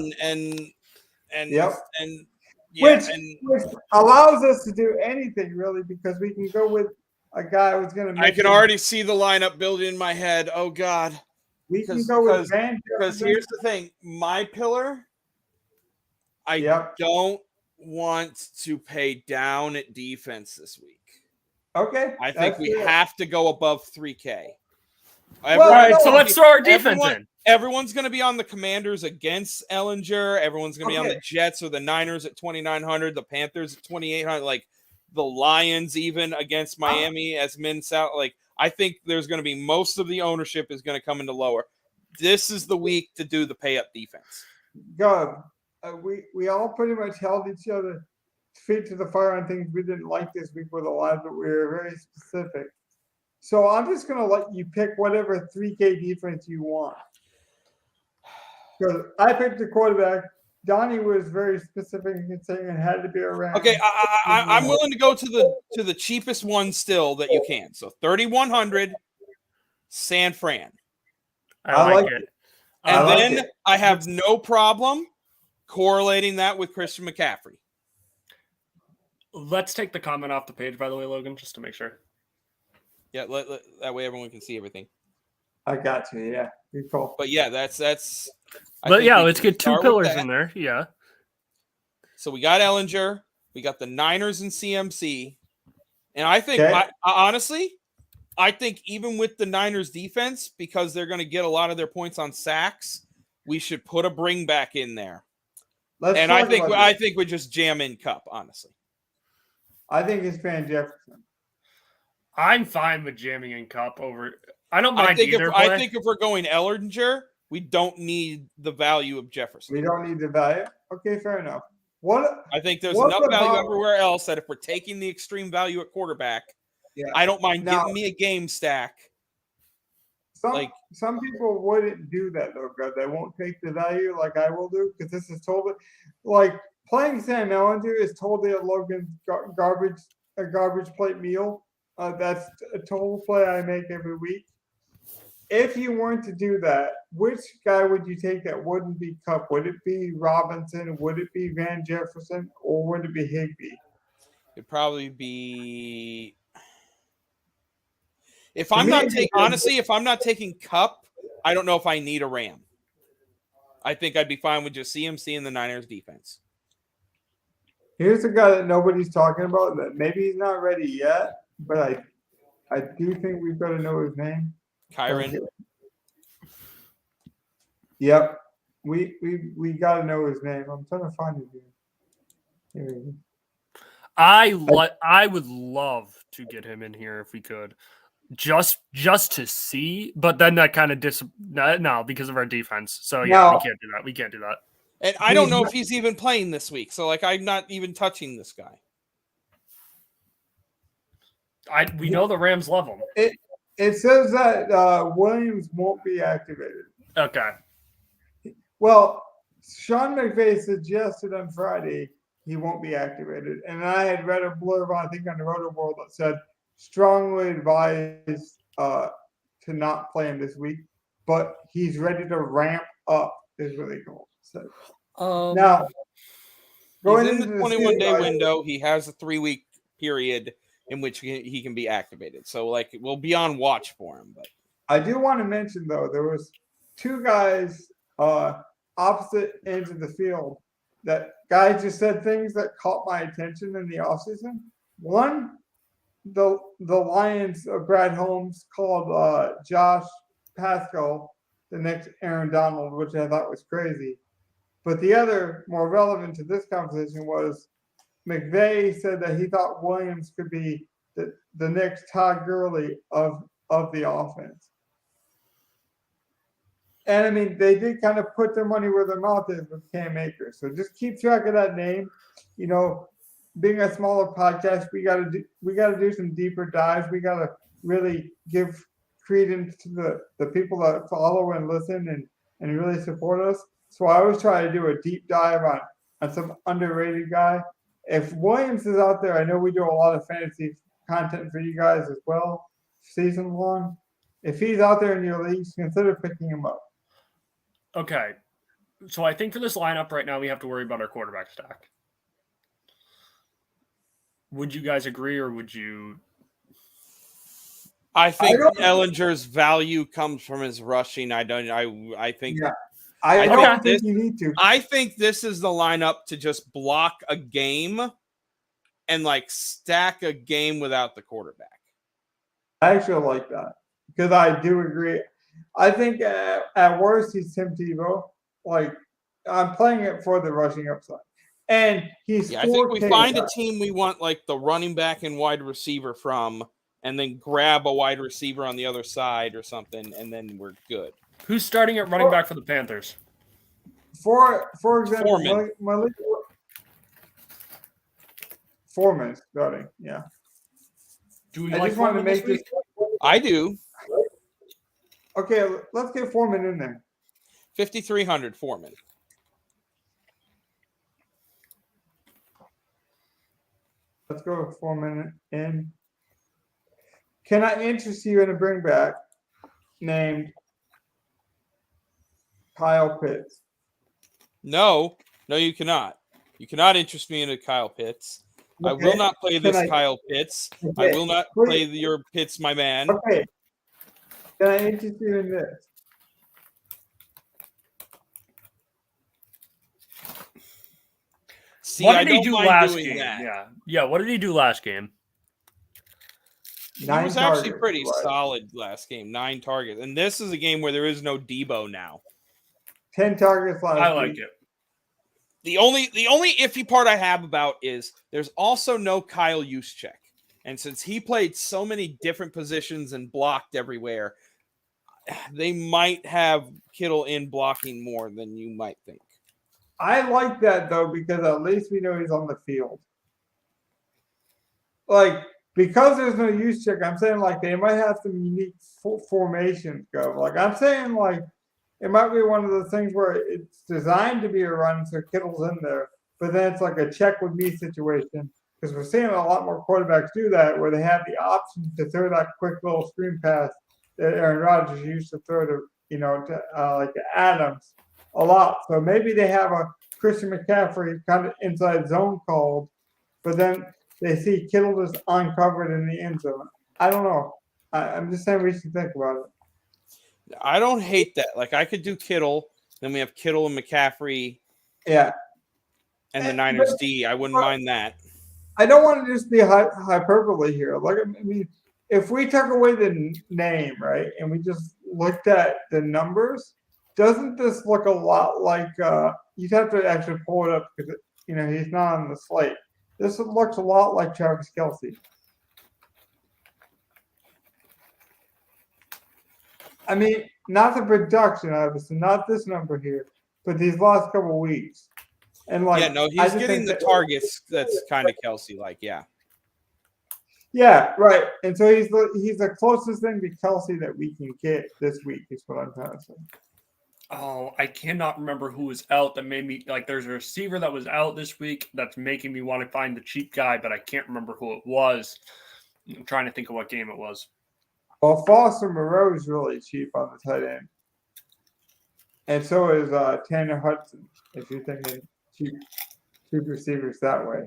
Which allows us to do anything really because we can go with a guy who's going to. I can already see the lineup built in my head. Oh God. We can go with Van. Because here's the thing, my pillar. I don't want to pay down at defense this week. Okay. I think we have to go above 3K. All right, so let's throw our defense in. Everyone's going to be on the Commanders against Ellinger. Everyone's going to be on the Jets or the Niners at 2,900, the Panthers at 2,800, like the Lions even against Miami as men south. Like I think there's going to be most of the ownership is going to come into lower. This is the week to do the pay up defense. Go. We all pretty much held each other feet to the fire on things we didn't like this week with a lot, but we were very specific. So I'm just going to let you pick whatever 3K defense you want. Because I picked the quarterback. Donnie was very specific in saying it had to be around. Okay, I'm willing to go to the cheapest one still that you can. So 3,100, San Fran. I like it. And then I have no problem correlating that with Christian McCaffrey. Let's take the comment off the page, by the way, Logan, just to make sure. Yeah, that way everyone can see everything. I got you. Yeah, be cool. But yeah, that's. But yeah, let's get 2 pillars in there. Yeah. So we got Ellinger, we got the Niners and CMC, and I think honestly, I think even with the Niners defense, because they're going to get a lot of their points on sacks, we should put a bring back in there. I think we just jam in Cup. Honestly, I think it's Van Jefferson. I'm fine with jamming in Cup over. I don't mind either. I think if we're going Ellinger, we don't need the value of Jefferson. We don't need the value. Okay, fair enough. I think there's enough value everywhere else that if we're taking the extreme value at quarterback, I don't mind giving me a game stack. Some people wouldn't do that though, because they won't take the value like I will do, because this is totally like playing Sam Ellinger is totally a Logan's garbage plate meal. That's a total play I make every week. If you weren't to do that, which guy would you take that wouldn't be Cup? Would it be Robinson? Would it be Van Jefferson? Or would it be Higbee? It'd probably be. If I'm not taking Cup, I don't know if I need a Ram. I think I'd be fine with just CMC and the Niners defense. Here's a guy that nobody's talking about that maybe he's not ready yet, but I do think we've got to know his name. Kyron. Yep. We got to know his name. I'm trying to find it here. Here he is. I would love to get him in here if we could. Just to see, but then that kind of no, because of our defense. So yeah, we can't do that. And I don't know if he's even playing this week. So, like, I'm not even touching this guy. We know the Rams love him. It says that Williams won't be activated. Okay. Well, Sean McVay suggested on Friday he won't be activated. And I had read a blurb, I think, on the Roto World that said strongly advised to not play him this week, but he's ready to ramp up, is what they call it. So, now, he's in the 21-day window. He has a 3-week period in which he can be activated. So, like, we'll be on watch for him. But I do want to mention, though, there was 2 guys opposite ends of the field that guys just said things that caught my attention in the offseason. One, the Lions of Brad Holmes called Josh Pascal the next Aaron Donald, which I thought was crazy. But the other, more relevant to this conversation, was McVay said that he thought Williams could be the next Todd Gurley of the offense. And I mean, they did kind of put their money where their mouth is with Cam Akers. So just keep track of that name. You know, being a smaller podcast, we gotta do some deeper dives. We gotta really give credence to the people that follow and listen and really support us. So I always try to do a deep dive on some underrated guy. If Williams is out there, I know we do a lot of fantasy content for you guys as well, season long. If he's out there in your leagues, consider picking him up. Okay. So I think for this lineup right now, we have to worry about our quarterback stack. Would you guys agree, or would you? I think Ellinger's value comes from his rushing. I think. Yeah. I don't think you need to. I think this is the lineup to just block a game and like stack a game without the quarterback. I actually like that because I do agree. I think at worst he's Tim Tebow. Like, I'm playing it for the rushing upside, and he's. Yeah, I think we find a team we want like the running back and wide receiver from, and then grab a wide receiver on the other side or something, and then we're good. Who's starting at running back for the Panthers? For example, Foreman. Foreman starting. Yeah. Do we I like just wanted to Foreman make this. I do. Okay, let's get Foreman in there. 5,300 Foreman. Let's go with Foreman in. Can I interest you in a bring back named Kyle Pitts? No, you cannot. You cannot interest me in a Kyle Pitts. Okay. I will not play this Kyle Pitts. Okay. I will not play your Pitts, my man. Okay. Can I interest you in this? See, what did he do last game? Yeah. What did he do last game? He was actually pretty solid last game. 9 targets, and this is a game where there is no Debo now. 10 targets last. I like it. The only iffy part I have about is there's also no Kyle Juszczyk, and since he played so many different positions and blocked everywhere, they might have Kittle in blocking more than you might think. I like that, though, because at least we know he's on the field. Like, because there's no Juszczyk, I'm saying, like, they might have some unique formations go. Like, I'm saying, like, it might be one of the things where it's designed to be a run, so Kittle's in there, but then it's like a check with me situation, because we're seeing a lot more quarterbacks do that, where they have the option to throw that quick little screen pass that Aaron Rodgers used to throw to, like to Adams a lot. So maybe they have a Christian McCaffrey kind of inside zone called, but then they see Kittle just uncovered in the end zone. I don't know. I'm just saying we should think about it. I don't hate that. Like, I could do Kittle. Then we have Kittle and McCaffrey. Yeah. And the Niners D. I wouldn't mind that. I don't want to just be hyperbole here. Like, I mean, if we took away the name, right, and we just looked at the numbers, doesn't this look a lot like you'd have to actually pull it up because, he's not on the slate. This looks a lot like Travis Kelce. I mean, not the production, obviously, not this number here, but these last couple of weeks, and like Yeah, no, I he's just getting think the that- targets that's kind of Kelsey-like, yeah. Yeah, right. And so he's the closest thing to Kelsey that we can get this week. Is what I'm trying to say. Oh, I cannot remember who was out that made me like. There's a receiver that was out this week that's making me want to find the cheap guy, but I can't remember who it was. I'm trying to think of what game it was. Well, Foster Moreau is really cheap on the tight end, and so is Tanner Hudson. If you're thinking cheap receivers that way,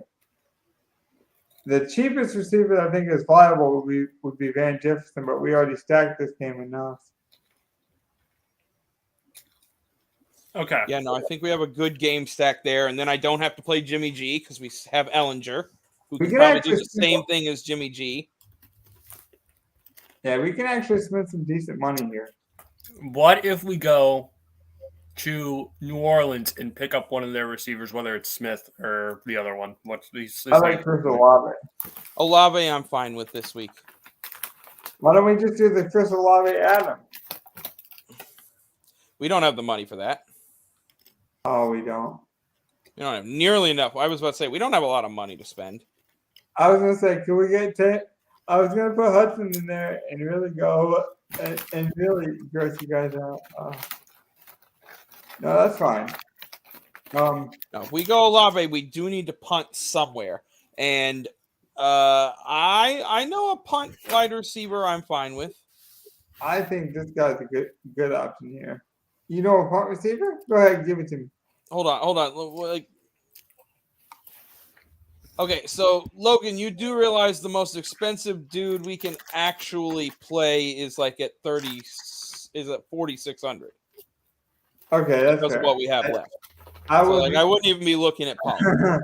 the cheapest receiver I think is viable would be Van Jefferson, but we already stacked this game enough. Okay. Yeah, no, I think we have a good game stack there, and then I don't have to play Jimmy G because we have Ellinger, who We can can probably actually do the same thing as Jimmy G. Yeah, we can actually spend some decent money here. What if we go to New Orleans and pick up one of their receivers, whether it's Smith or the other one? What's these? I like Chris Olave. Olave, I'm fine with this week. Why don't we just do the Chris Olave Adam? We don't have the money for that. Oh, we don't. We don't have nearly enough. I was about to say, we don't have a lot of money to spend. I was gonna say, can we get I was gonna put Hudson in there and really go and really gross you guys out. No, that's fine. No, if we go Olave, we do need to punt somewhere. And I know a punt wide receiver I'm fine with. I think this guy's a good option here. You know a punt receiver? Go ahead, give it to me. Hold on. Like, okay, so Logan, you do realize the most expensive dude we can actually play is like at 4,600. Okay, that's Because fair. of what we have left. I So, would. like, I wouldn't even be looking at punt.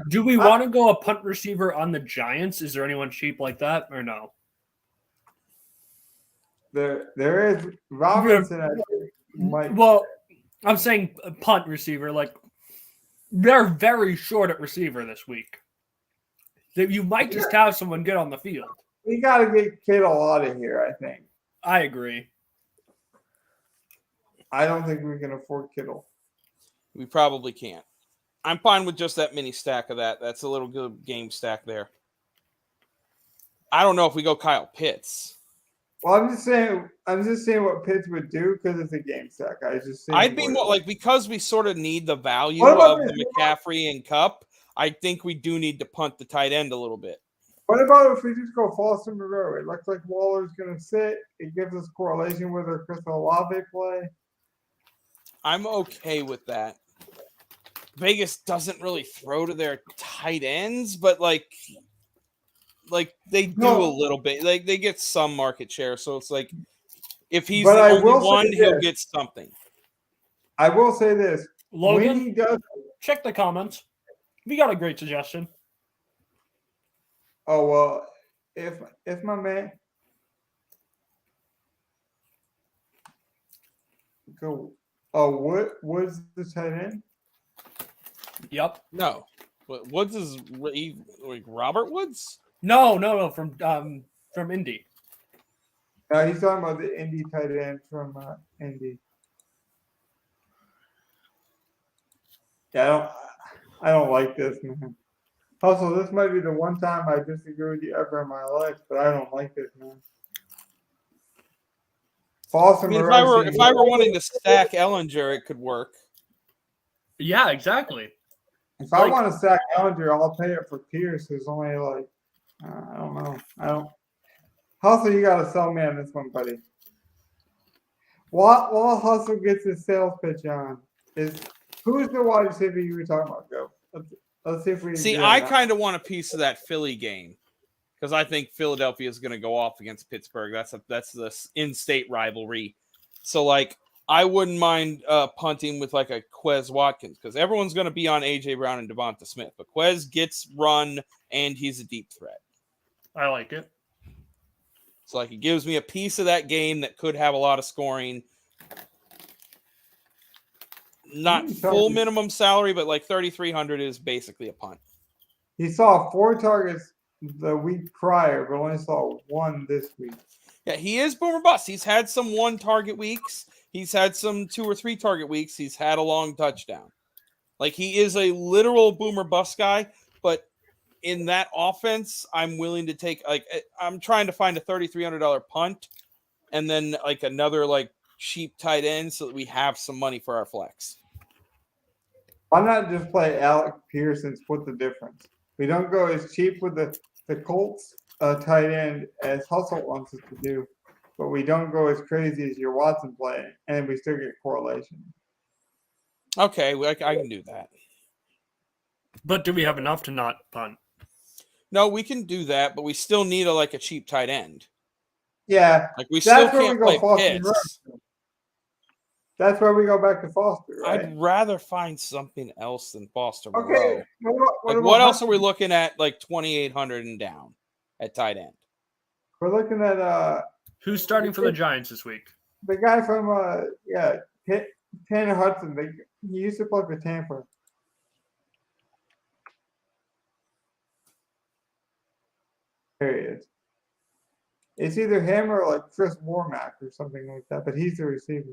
Do we want to go a punt receiver on the Giants? Is there anyone cheap like that or no? There is Robinson. I think, might. Well, I'm saying a punt receiver. Like they're very short at receiver this week. You might just have someone good on the field. We got to get Kittle out of here. I think. I agree. I don't think we can afford Kittle. We probably can't. I'm fine with just that mini stack of that. That's a little good game stack there. I don't know if we go Kyle Pitts. Well, I'm just saying what Pitts would do because it's a game stack. I'd be more like, because we sort of need the value What about of the McCaffrey and Cup. I think we do need to punt the tight end a little bit. What about if we just go Foster Moreau? It looks like Waller's going to sit. It gives us correlation with our Chris Olave play. I'm okay with that. Vegas doesn't really throw to their tight ends, but like they do a little bit. Like they get some market share, so it's like if he's the only one, he'll get something. I will say this, Logan, when he does, check the comments. We got a great suggestion. Oh well, if my man go, Woods the tight end? Yep. No, Woods is like Robert Woods. No, from Indy. No, he's talking about the Indy tight end from Indy. Yeah, I don't like this, man. Also, this might be the one time I disagree with you ever in my life, but I don't like this, man. I mean, if I were wanting to stack Ellinger, it could work. Yeah, exactly. If I want to stack Ellinger, I'll pay it for Pierce. Who's only like, I don't know. Hustle, you got to sell me on this one, buddy. While Hustle gets his sales pitch on, who's the wide receiver you were talking about, Joe? Let's see if we see. I kind of want a piece of that Philly game because I think Philadelphia is going to go off against Pittsburgh. That's the in-state rivalry. So like, I wouldn't mind punting with like a Quez Watkins because everyone's going to be on AJ Brown and Devonta Smith, but Quez gets run and he's a deep threat. I like it. So like, it gives me a piece of that game that could have a lot of scoring. Not full minimum salary, but like 3,300 is basically a punt. He saw 4 targets the week prior, but only saw 1 this week. Yeah, he is boomer bust. He's had some 1 target weeks. He's had some 2 or 3 target weeks. He's had a long touchdown. Like, he is a literal boomer bust guy, but in that offense, I'm willing to take, like, I'm trying to find a $3,300 punt and then like another like cheap tight end so that we have some money for our flex. Why not just play Alec Pierce and split the difference? We don't go as cheap with the Colts tight end as Hustle wants us to do, but we don't go as crazy as your Watson play, and we still get correlation. Okay, I can do that. But do we have enough to not punt? No, we can do that, but we still need a cheap tight end. Yeah, like we still that's where can't we play go Foster. Pitts. That's where we go back to Foster, right? I'd rather find something else than Foster Okay. Moreau. What else are we looking at? Like 2,800 and down at tight end. We're looking at Who's starting for the Giants this week? the guy from Tanner Hudson. He used to play for Tampa. There he is. It's either him or like Chris Warmack or something like that, but he's the receiver.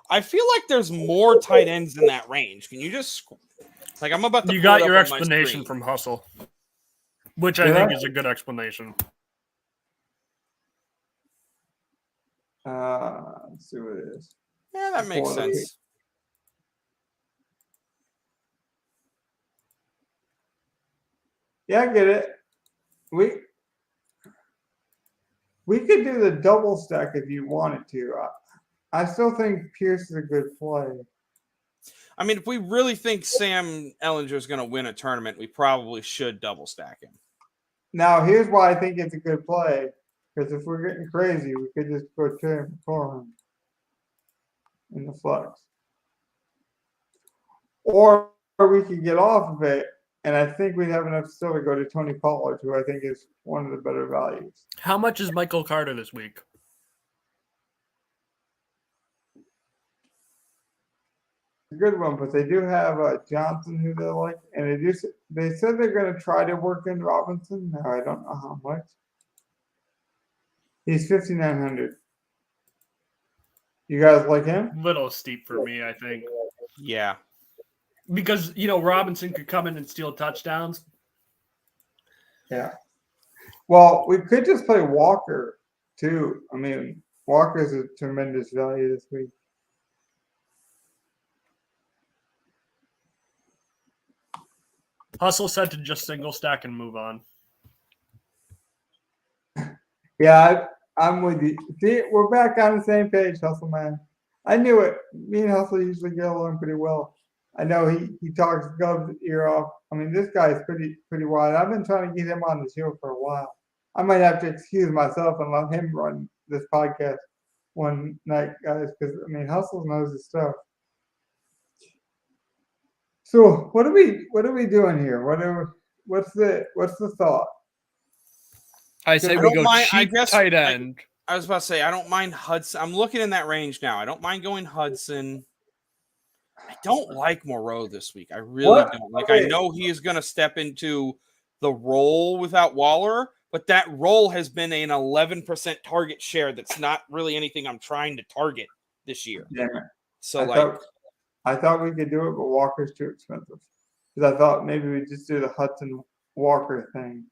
I feel like there's more tight ends in that range. Can you just like I'm about to You pull it got up your on my explanation screen. from Hustle, which I think is a good explanation. Let's see what it is. Yeah, that makes sense. Yeah, I get it. We could do the double stack if you wanted to. I still think Pierce is a good play. I mean, if we really think Sam Ehlinger is going to win a tournament, we probably should double stack him. Now, here's why I think it's a good play. Because if we're getting crazy, we could just go Terry McLaurin in the flex. Or we could get off of it, and I think we'd have enough still to go to Tony Pollard, who I think is one of the better values. How much is Michael Carter this week? A good one, but they do have Johnson, who they like, and they said they're going to try to work in Robinson. Now I don't know how much. He's 5,900. You guys like him? Little steep for me, I think. Yeah. Because, Robinson could come in and steal touchdowns. Yeah. Well, we could just play Walker, too. I mean, Walker's a tremendous value this week. Hustle said to just single stack and move on. Yeah, I'm with you. See, we're back on the same page, Hustle man. I knew it. Me and Hustle usually get along pretty well. I know he talks Gov's ear off. I mean, this guy is pretty wild. I've been trying to get him on the show for a while. I might have to excuse myself and let him run this podcast one night, guys, because I mean, Hustle knows his stuff. So what are we doing here? What's the thought? I say I we don't go mind- I cheap guess tight end. I was about to say, I don't mind Hudson. I'm looking in that range now. I don't mind going Hudson. I don't like Moreau this week. I really don't. Like, I know he is going to step into the role without Waller, but that role has been an 11% target share. That's not really anything I'm trying to target this year. Yeah. So, I thought we could do it, but Walker's too expensive. Because I thought maybe we just do the Hudson Walker thing,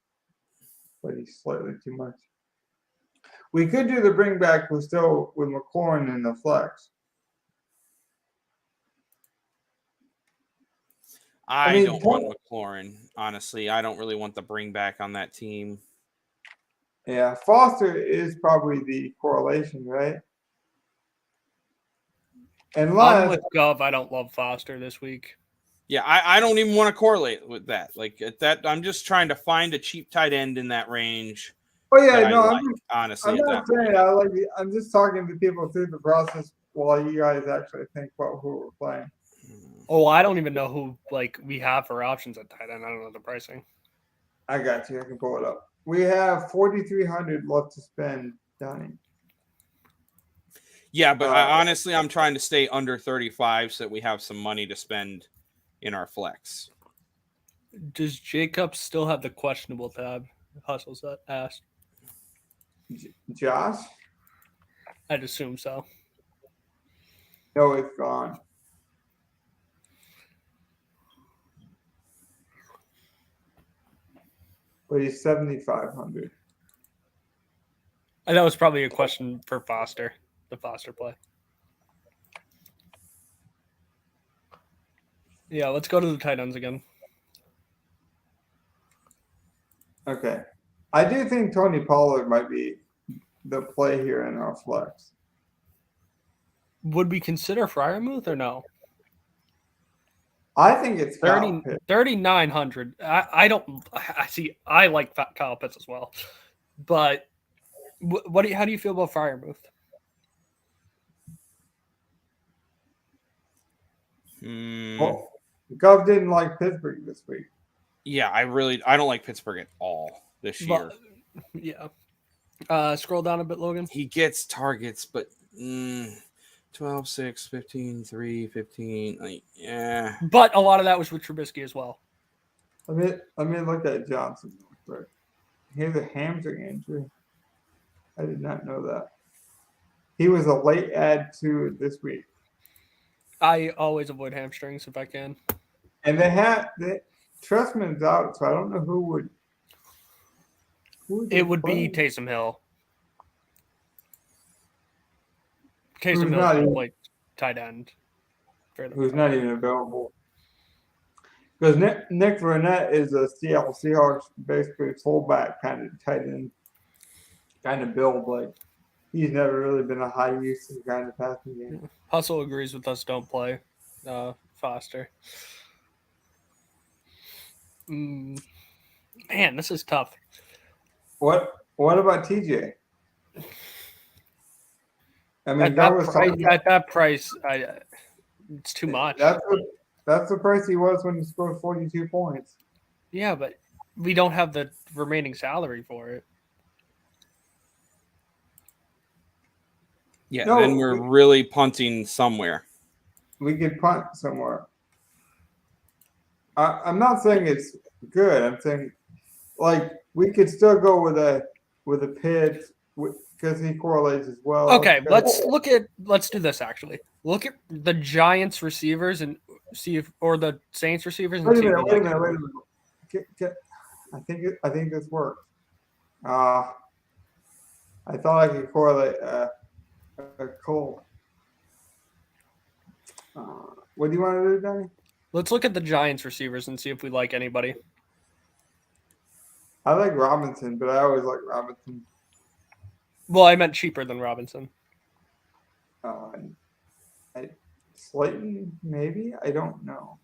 but he's slightly too much. We could do the bring back with McLaurin in the flex. I don't want McLaurin, honestly. I don't really want the bring back on that team. Yeah, Foster is probably the correlation, right? I'm with Gov. I don't love Foster this week. Yeah, I don't even want to correlate with that. Like at that, I'm just trying to find a cheap tight end in that range. Oh yeah, no, honestly, I'm not saying I like. I'm just talking to people through the process while you guys actually think about who we're playing. Oh, I don't even know who we have for options at tight end. I don't know the pricing. I got you. I can pull it up. We have 4,300 left to spend, Donnie. Yeah, but honestly, I'm trying to stay under 35 so that we have some money to spend in our flex. Does Jacobs still have the questionable tab? Hustle's asked. Josh? I'd assume so. No, it's gone. But he's 7,500. And that was probably a question for Foster, the Foster play. Yeah, let's go to the tight ends again. Okay. I do think Tony Pollard might be the play here in our flex. Would we consider Freiermuth or no? I think it's 3,900. I don't. I see. I like Kyle Pitts as well, but how do you feel about Freiermuth? Well, Gov didn't like Pittsburgh this week. Yeah, I don't like Pittsburgh at all this year. Yeah. Scroll down a bit, Logan. He gets targets, but 12, 6, 15, 3, 15. Like, yeah. But a lot of that was with Trubisky as well. Let me look at Johnson real quick. He has a hamstring injury. I did not know that. He was a late add to this week. I always avoid hamstrings if I can. And Trustman's out, so I don't know who would it would be Taysom Hill. Taysom Hill play tight end. Who's not even available. Because Nick Vernett is a Seattle Seahawks, basically fullback kind of tight end, kind of build. Like, he's never really been a high usage kind of passing game. Hustle agrees with us. Don't play Foster. Man, this is tough. What about TJ? I mean, at that price, it's too much. That's the price he was when he scored 42 points. Yeah, but we don't have the remaining salary for it. Yeah, then we're really punting somewhere. We could punt somewhere. I'm not saying it's good. I'm saying, like, we could still go with a Pitts because he correlates as well. Okay, let's do this actually. Look at the Giants receivers and see if, or the Saints receivers. And wait a minute. I think this works. I thought I could correlate a Cole. What do you want to do, Danny? Let's look at the Giants receivers and see if we like anybody. I like Robinson, but I always like Robinson. Well, I meant cheaper than Robinson. Slayton, maybe? I don't know.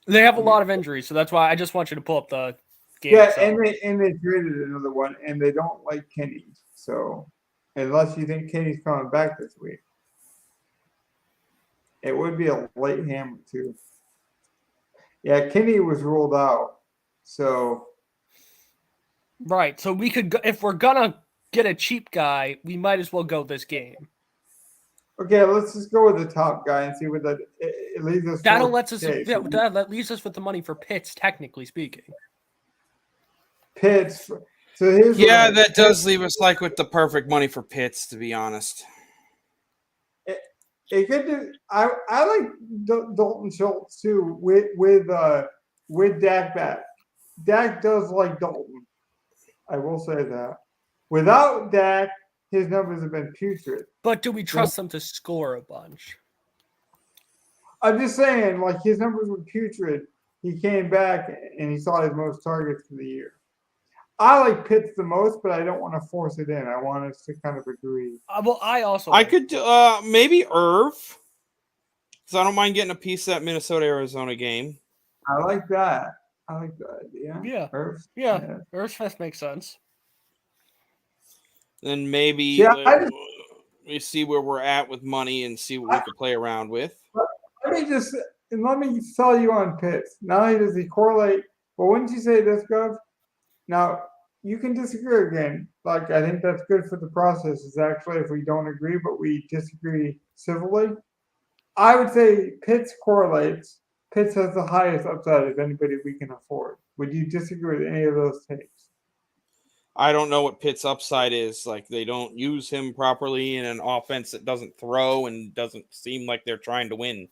They have a lot of injuries, so that's why I just want you to pull up the game. Yeah, itself. and they traded another one, and they don't like Kenny. So, unless you think Kenny's coming back this week, it would be a late hammer too. Yeah, Kenny was ruled out, so. Right, so we could go, if we're gonna get a cheap guy, we might as well go this game. Okay, let's just go with the top guy and see what that it leaves us. That leaves us with the money for Pitts, technically speaking. Pitts. So here's that does leave us like with the perfect money for Pitts, to be honest. It could do. I like Dalton Schultz too with Dak back. Dak does like Dalton. I will say that. Without Dak, his numbers have been putrid. But do we trust them to score a bunch? I'm just saying, like, his numbers were putrid. He came back and he saw his most targets for the year. I like Pitts the most, but I don't want to force it in. I want us to kind of agree. Well, I could maybe Irv, because I don't mind getting a piece of that Minnesota-Arizona game. I like that. I like that idea. Yeah. Irv. Yeah. Irv Smith makes sense. Then maybe we see where we're at with money and see what we can play around with. Let me sell you on Pitts. Not only does he correlate, but wouldn't you say this, Gov? Now, you can disagree again. Like, I think that's good for the process, is actually if we don't agree, but we disagree civilly. I would say Pitts correlates. Pitts has the highest upside of anybody we can afford. Would you disagree with any of those takes? I don't know what Pitt's upside is. Like, they don't use him properly in an offense that doesn't throw and doesn't seem like they're trying to win.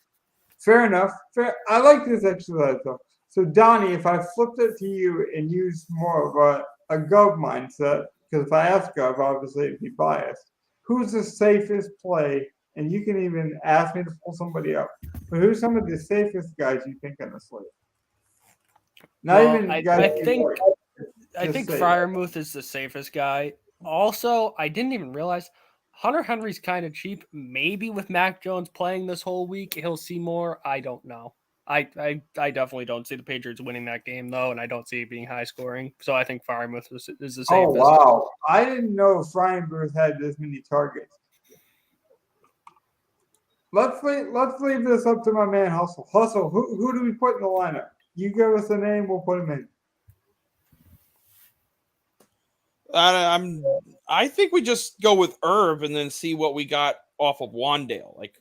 Fair enough. Fair. I like this exercise though. So Donnie, if I flipped it to you and used more of a Gov mindset, because if I ask Gov, obviously it'd be biased. Who's the safest play? And you can even ask me to pull somebody up. But who's some of the safest guys you think on the slate? Not Well, even I guys. think I Just think say it. Freiermuth is the safest guy. Also, I didn't even realize Hunter Henry's kind of cheap. Maybe with Mac Jones playing this whole week, he'll see more. I don't know. I definitely don't see the Patriots winning that game though, and I don't see it being high scoring. So I think Freiermuth is the safest. Oh wow! I didn't know Freiermuth had this many targets. Let's leave this up to my man Hustle. Hustle, who do we put in the lineup? You give us a name, we'll put him in. I think we just go with Irv and then see what we got off of Wandale. Like,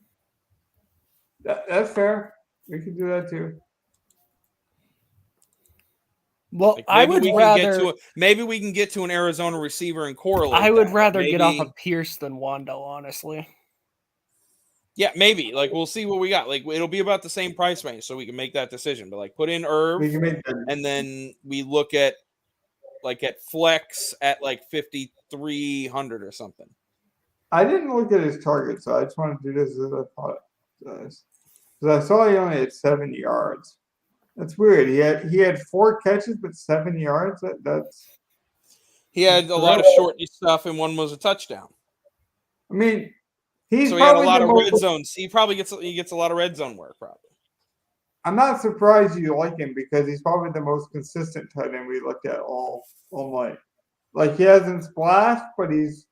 That's fair. We could do that too. Well, like I would rather maybe we can get to an Arizona receiver and correlate. I would that. rather get off Maybe- of Pierce than Wandell, honestly. Yeah, maybe. Like, we'll see what we got. Like, it'll be about the same price range, so we can make that decision. But like, put in Irv, We can make that. and then we look at flex at like 5,300 or something. I didn't look at his target, so I just want to do this as I thought. Because I saw he only had 70 yards. That's weird. He had 4 catches but 7 yards. That's. He had a lot of short stuff, and one was a touchdown. I mean, he's So he had a probably lot the of most. red zones. He gets a lot of red zone work, probably. I'm not surprised you like him because he's probably the most consistent tight end we looked at all night. Like he hasn't splashed, but he's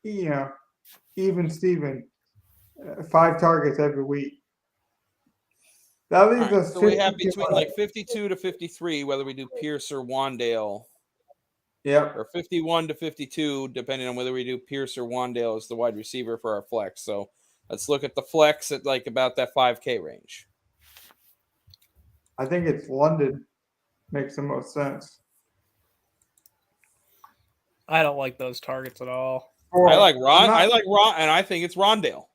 even Steven, 5 targets every week. That leaves us. So we have 52 between like 52 to 53, whether we do Pierce or Wandale. Yep. Or 51 to 52, depending on whether we do Pierce or Wandale as the wide receiver for our flex. So let's look at the flex at like about that 5K range. I think it's London. Makes the most sense. I don't like those targets at all. I like Ron, and I think it's Rondale.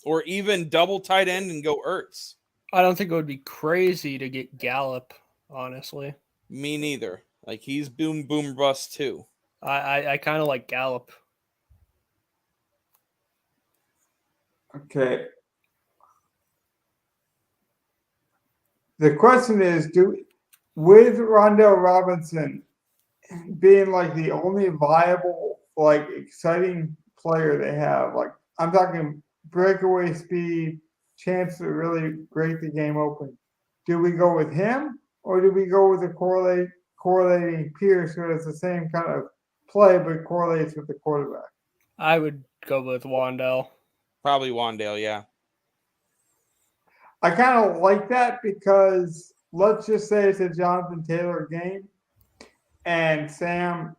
Or even double tight end and go Ertz. I don't think it would be crazy to get Gallup, honestly. Me neither. Like, he's boom bust too. I kind of like Gallup. Okay. The question is, with Rondell Robinson being like the only viable, like exciting player they have, like I'm talking breakaway speed, chance to really break the game open. Do we go with him or do we go with the correlating Pierce who has the same kind of play but correlates with the quarterback? I would go with Wandell. Probably Wandale, yeah. I kind of like that because let's just say it's a Jonathan Taylor game and Sam,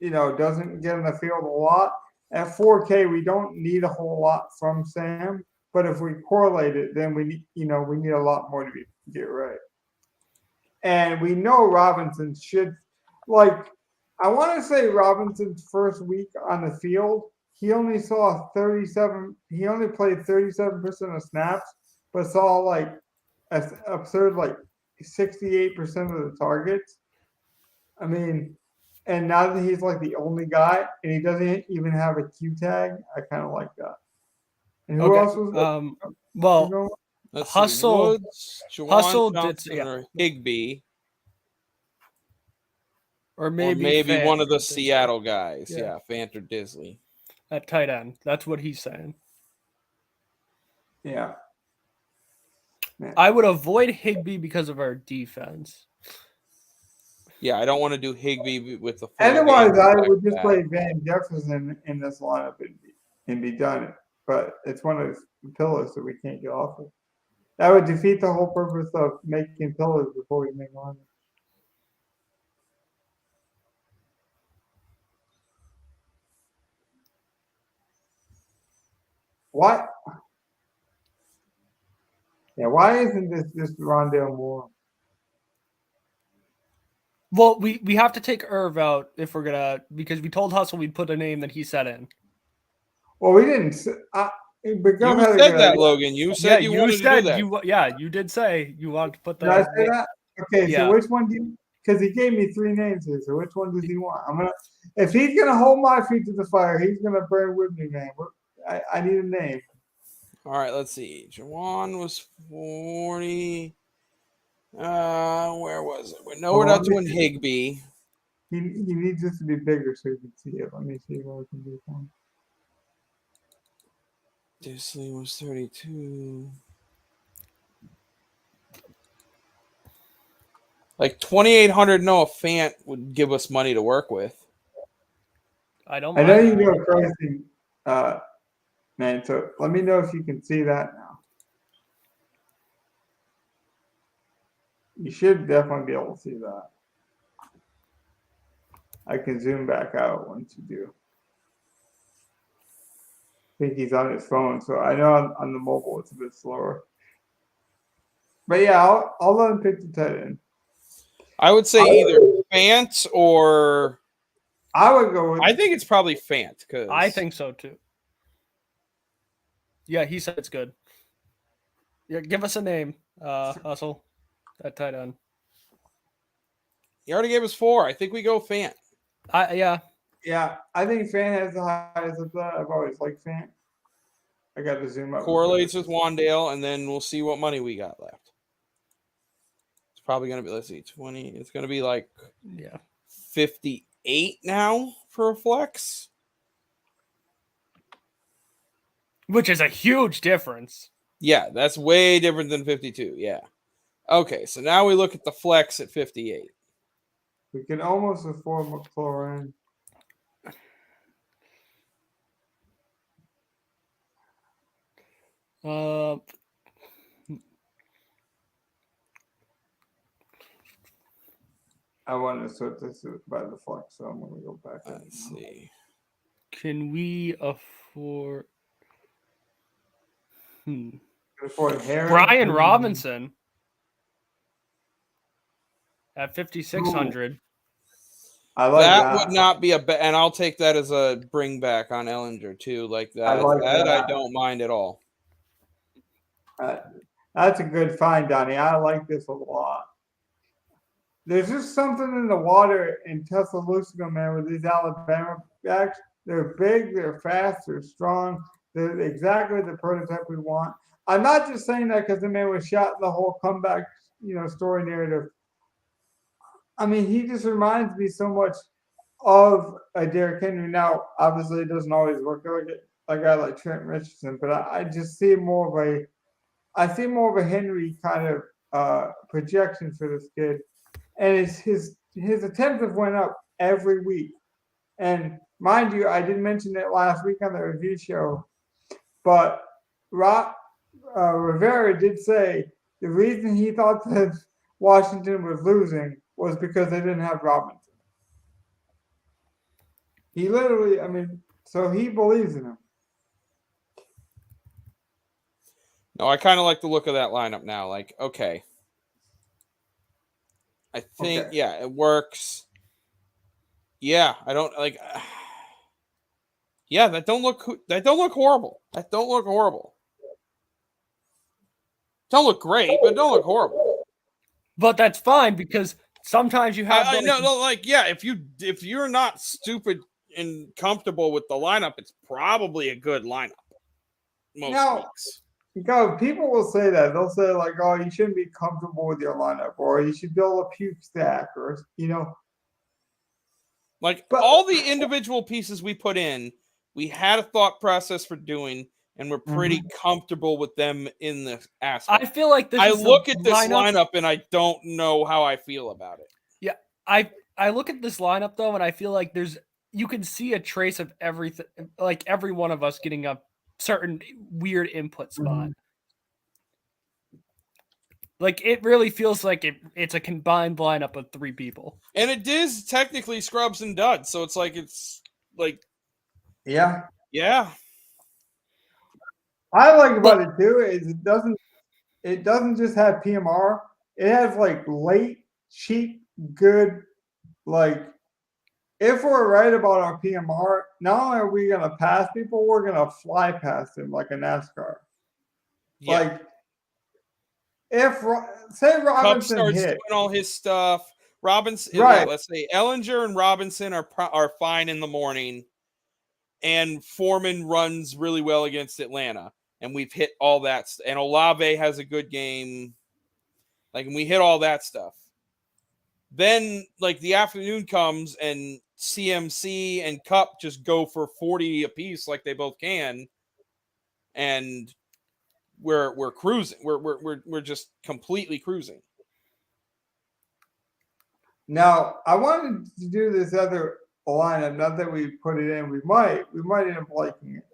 doesn't get in the field a lot. At 4K, we don't need a whole lot from Sam, but if we correlate it, then we need a lot more to get right. And we know Robinson should, I want to say Robinson's first week on the field, he only played 37% of snaps, but saw an absurd 68% of the targets. I mean, and now that he's like the only guy and he doesn't even have a Q tag, I kind of like that. And who else was well, Let's Hustle, see, Woods, Hustle Johnson, did, yeah. or Higbee, or maybe Fant one of the or Disley. Seattle guys. Yeah. Yeah, Fant or Disley. At tight end. That's what he's saying. Yeah. I would avoid Higbee because of our defense. Yeah, I don't want to do Higbee with the. Otherwise, I would just play Van Jefferson in this lineup and be done. But it's one of those pillars that we can't get off of. That would defeat the whole purpose of making pillars before we make lineup. What? Yeah, why isn't this just Rondale Moore? Well, we have to take Irv out if we're gonna, because we told Hustle we'd put a name that he set in. Well, we didn't. You Gov had a said good that, idea. Logan. You said you wanted to do that. You did say you wanted to put Did I say the. that? Okay, Yeah. so which one do you? Because he gave me 3 names here. So which one does he want? If he's gonna hold my feet to the fire, he's gonna burn with me, man. I need a name. All right, let's see. Jawan was 40. Where was it? We're not doing Higbee. He needs this to be bigger so you can see it. Let me see what I can do for him. Disley was 32. Like 2,800 Noah Fant would give us money to work with. I know you go crazy, man. So let me know if you can see that now. You should definitely be able to see that. I can zoom back out once you do. I think he's on his phone, so I know on the mobile it's a bit slower. But yeah, I'll let him pick the tight end. I would say either Fant or I would go with. I think it's probably Fant because I think so too. Yeah, he said it's good. Yeah, give us a name, Hustle. That tight end. He already gave us 4. I think we go Fant. Yeah. Yeah, I think Fant has the highest of that. I've always liked Fant. I got to zoom up. Correlates with Wandale, and then we'll see what money we got left. It's probably going to be, let's see, 20. It's going to be like 58 now for a flex. Which is a huge difference. Yeah, that's way different than 52. Yeah. Okay, so now we look at the flex at 58. We can almost afford McLaurin. I want to sort this by the flex, so I'm going to go back. Let's see. Can we afford? Brian Robinson at 5,600. I like that. Would not be and I'll take that as a bring back on Ellinger too. Like that. I don't mind at all. That's a good find, Donnie. I like this a lot. There's just something in the water in Tuscaloosa, man, with these Alabama backs. They're big, they're fast, they're strong. They're exactly the prototype we want. I'm not just saying that because the man was shot in the whole comeback, story narrative. I mean, he just reminds me so much of a Derrick Henry. Now, obviously, it doesn't always work like a guy like Trent Richardson, but I just see more of a Henry kind of projection for this kid, and his attempts have went up every week. And mind you, I didn't mention it last week on the review show, but Rivera did say the reason he thought that Washington was losing was because they didn't have Robinson. He literally, so he believes in him. No, I kind of like the look of that lineup now. Like, okay. I think, yeah, it works. Yeah, I don't like. Yeah, that don't look horrible. That don't look horrible. Don't look great, but don't look horrible. But that's fine because sometimes you have. If you're not stupid and comfortable with the lineup, it's probably a good lineup. Most weeks. Because people will say that. They'll say, like, oh, you shouldn't be comfortable with your lineup, or you should build a puke stack, or, But all the individual pieces we put in, we had a thought process for doing, and we're pretty comfortable with them in this aspect. I feel like I look at this lineup, and I don't know how I feel about it. Yeah, I look at this lineup, though, and I feel like you can see a trace of everything, like every one of us getting a certain weird input spot. Like, it really feels like it's a combined lineup of 3 people. And it is technically scrubs and duds, so it's like Yeah. Yeah. I like about it, too, is it doesn't it doesn't just have PMR. It has like late, cheap, good, like if we're right about our PMR, not only are we gonna pass people, we're gonna fly past them like a NASCAR. Yeah. Like if say Cup Robinson starts hit, doing all his stuff. Robinson, yeah, right? let's say Ellinger and Robinson are fine in the morning, and Foreman runs really well against Atlanta, and we've hit all that. And Olave has a good game, like, and we hit all that stuff. Then, like, the afternoon comes and CMC and Cup just go for 40 apiece, like they both can, and we're cruising. We're just completely cruising. Now I wanted to do this other lineup. Not that we put it in, we might end up liking it.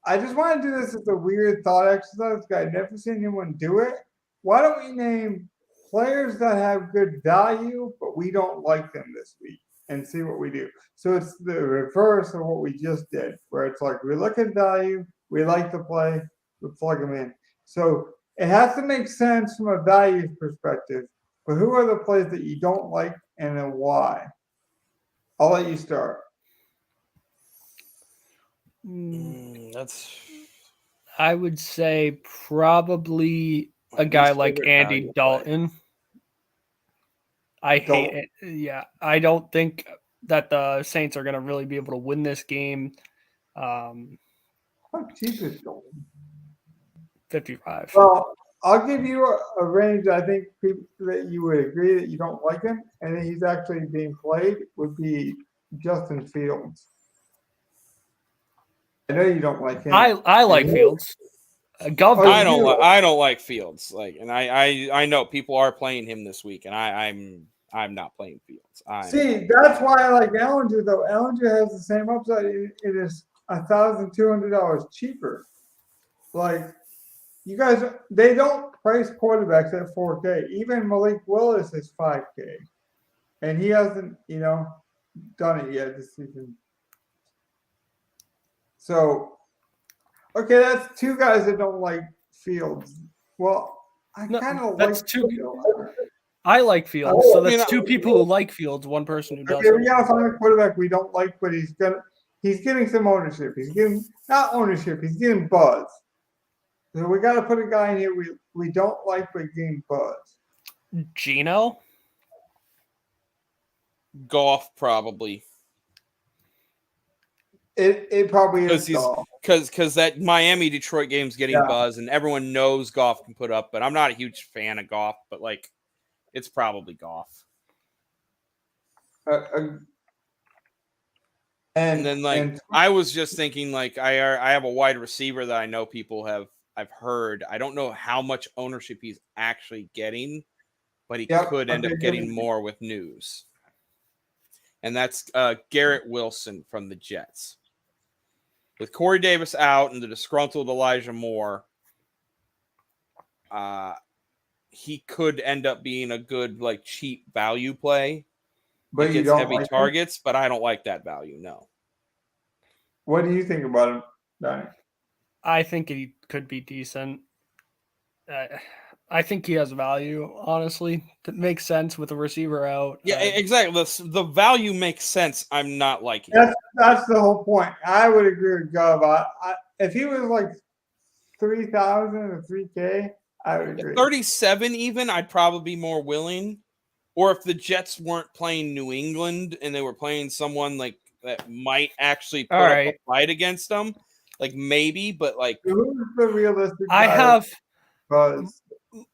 I just want to do this as a weird thought exercise. I've never seen anyone do it. Why don't we name players that have good value, but we don't like them this week, and see what we do? So it's the reverse of what we just did, where it's like we look at value, we like the play, we plug them in. So it has to make sense from a value perspective. But who are the plays that you don't like, and then why? I'll let you start. I would say probably a guy like Andy Dalton. I hate it. Yeah, I don't think that the Saints are going to really be able to win this game. How cheap is Dalton? 55. Well, I'll give you a range. I think people that you would agree that you don't like him, and that he's actually being played would be Justin Fields. I know you don't like him. I like Fields. I don't like Fields. Like, and I know people are playing him this week, and I'm not playing Fields. See, that's why I like Ellinger though. Ellinger has the same upside. It is $1,200 cheaper. Like, you guys, they don't price quarterbacks at 4K. Even Malik Willis is 5K, and he hasn't, done it yet this season. So, okay, that's two guys that don't like Fields. Well, I kind of like two. Fields. I like Fields, so that's two people who like Fields, one person who doesn't. Okay, we gotta find a quarterback we don't like, but he's getting some ownership. He's getting not ownership. He's getting buzz. So we got to put a guy in here we don't like, but getting buzz. Geno? Goff, probably. It probably is Goff. Because that Miami Detroit game's getting buzz, and everyone knows Goff can put up. But I'm not a huge fan of Goff. But like, it's probably Goff. And then I was just thinking, like, I have a wide receiver that I know people I've heard. I don't know how much ownership he's actually getting, but he could end up getting more with news. And that's Garrett Wilson from the Jets. With Corey Davis out and the disgruntled Elijah Moore, he could end up being a good, like, cheap value play. But he gets heavy targets, but I don't like that value, no. What do you think about him, Donnie? I think he could be decent. I think he has value, honestly. It makes sense with a receiver out. Yeah, exactly. The value makes sense. I'm not liking it. That's the whole point. I would agree with Gov. If he was like 3,000 or 3K, I would agree. 37 even, I'd probably be more willing. Or if the Jets weren't playing New England and they were playing someone like that might actually put up a fight against them, like maybe, but like who's the realistic? I have Buzz.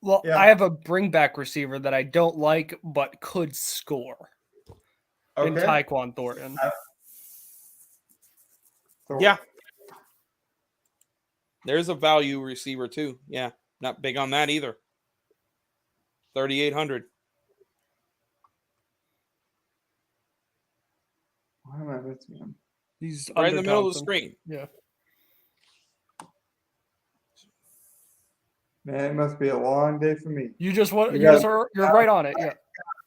I have a bring back receiver that I don't like but could score. In Tyquan Thornton. Yeah. There's a value receiver too. Yeah. Not big on that either. 3,800. Why am I missing him? He's right in the middle of the screen. Yeah. Man, it must be a long day for me. You're right on it. Yeah.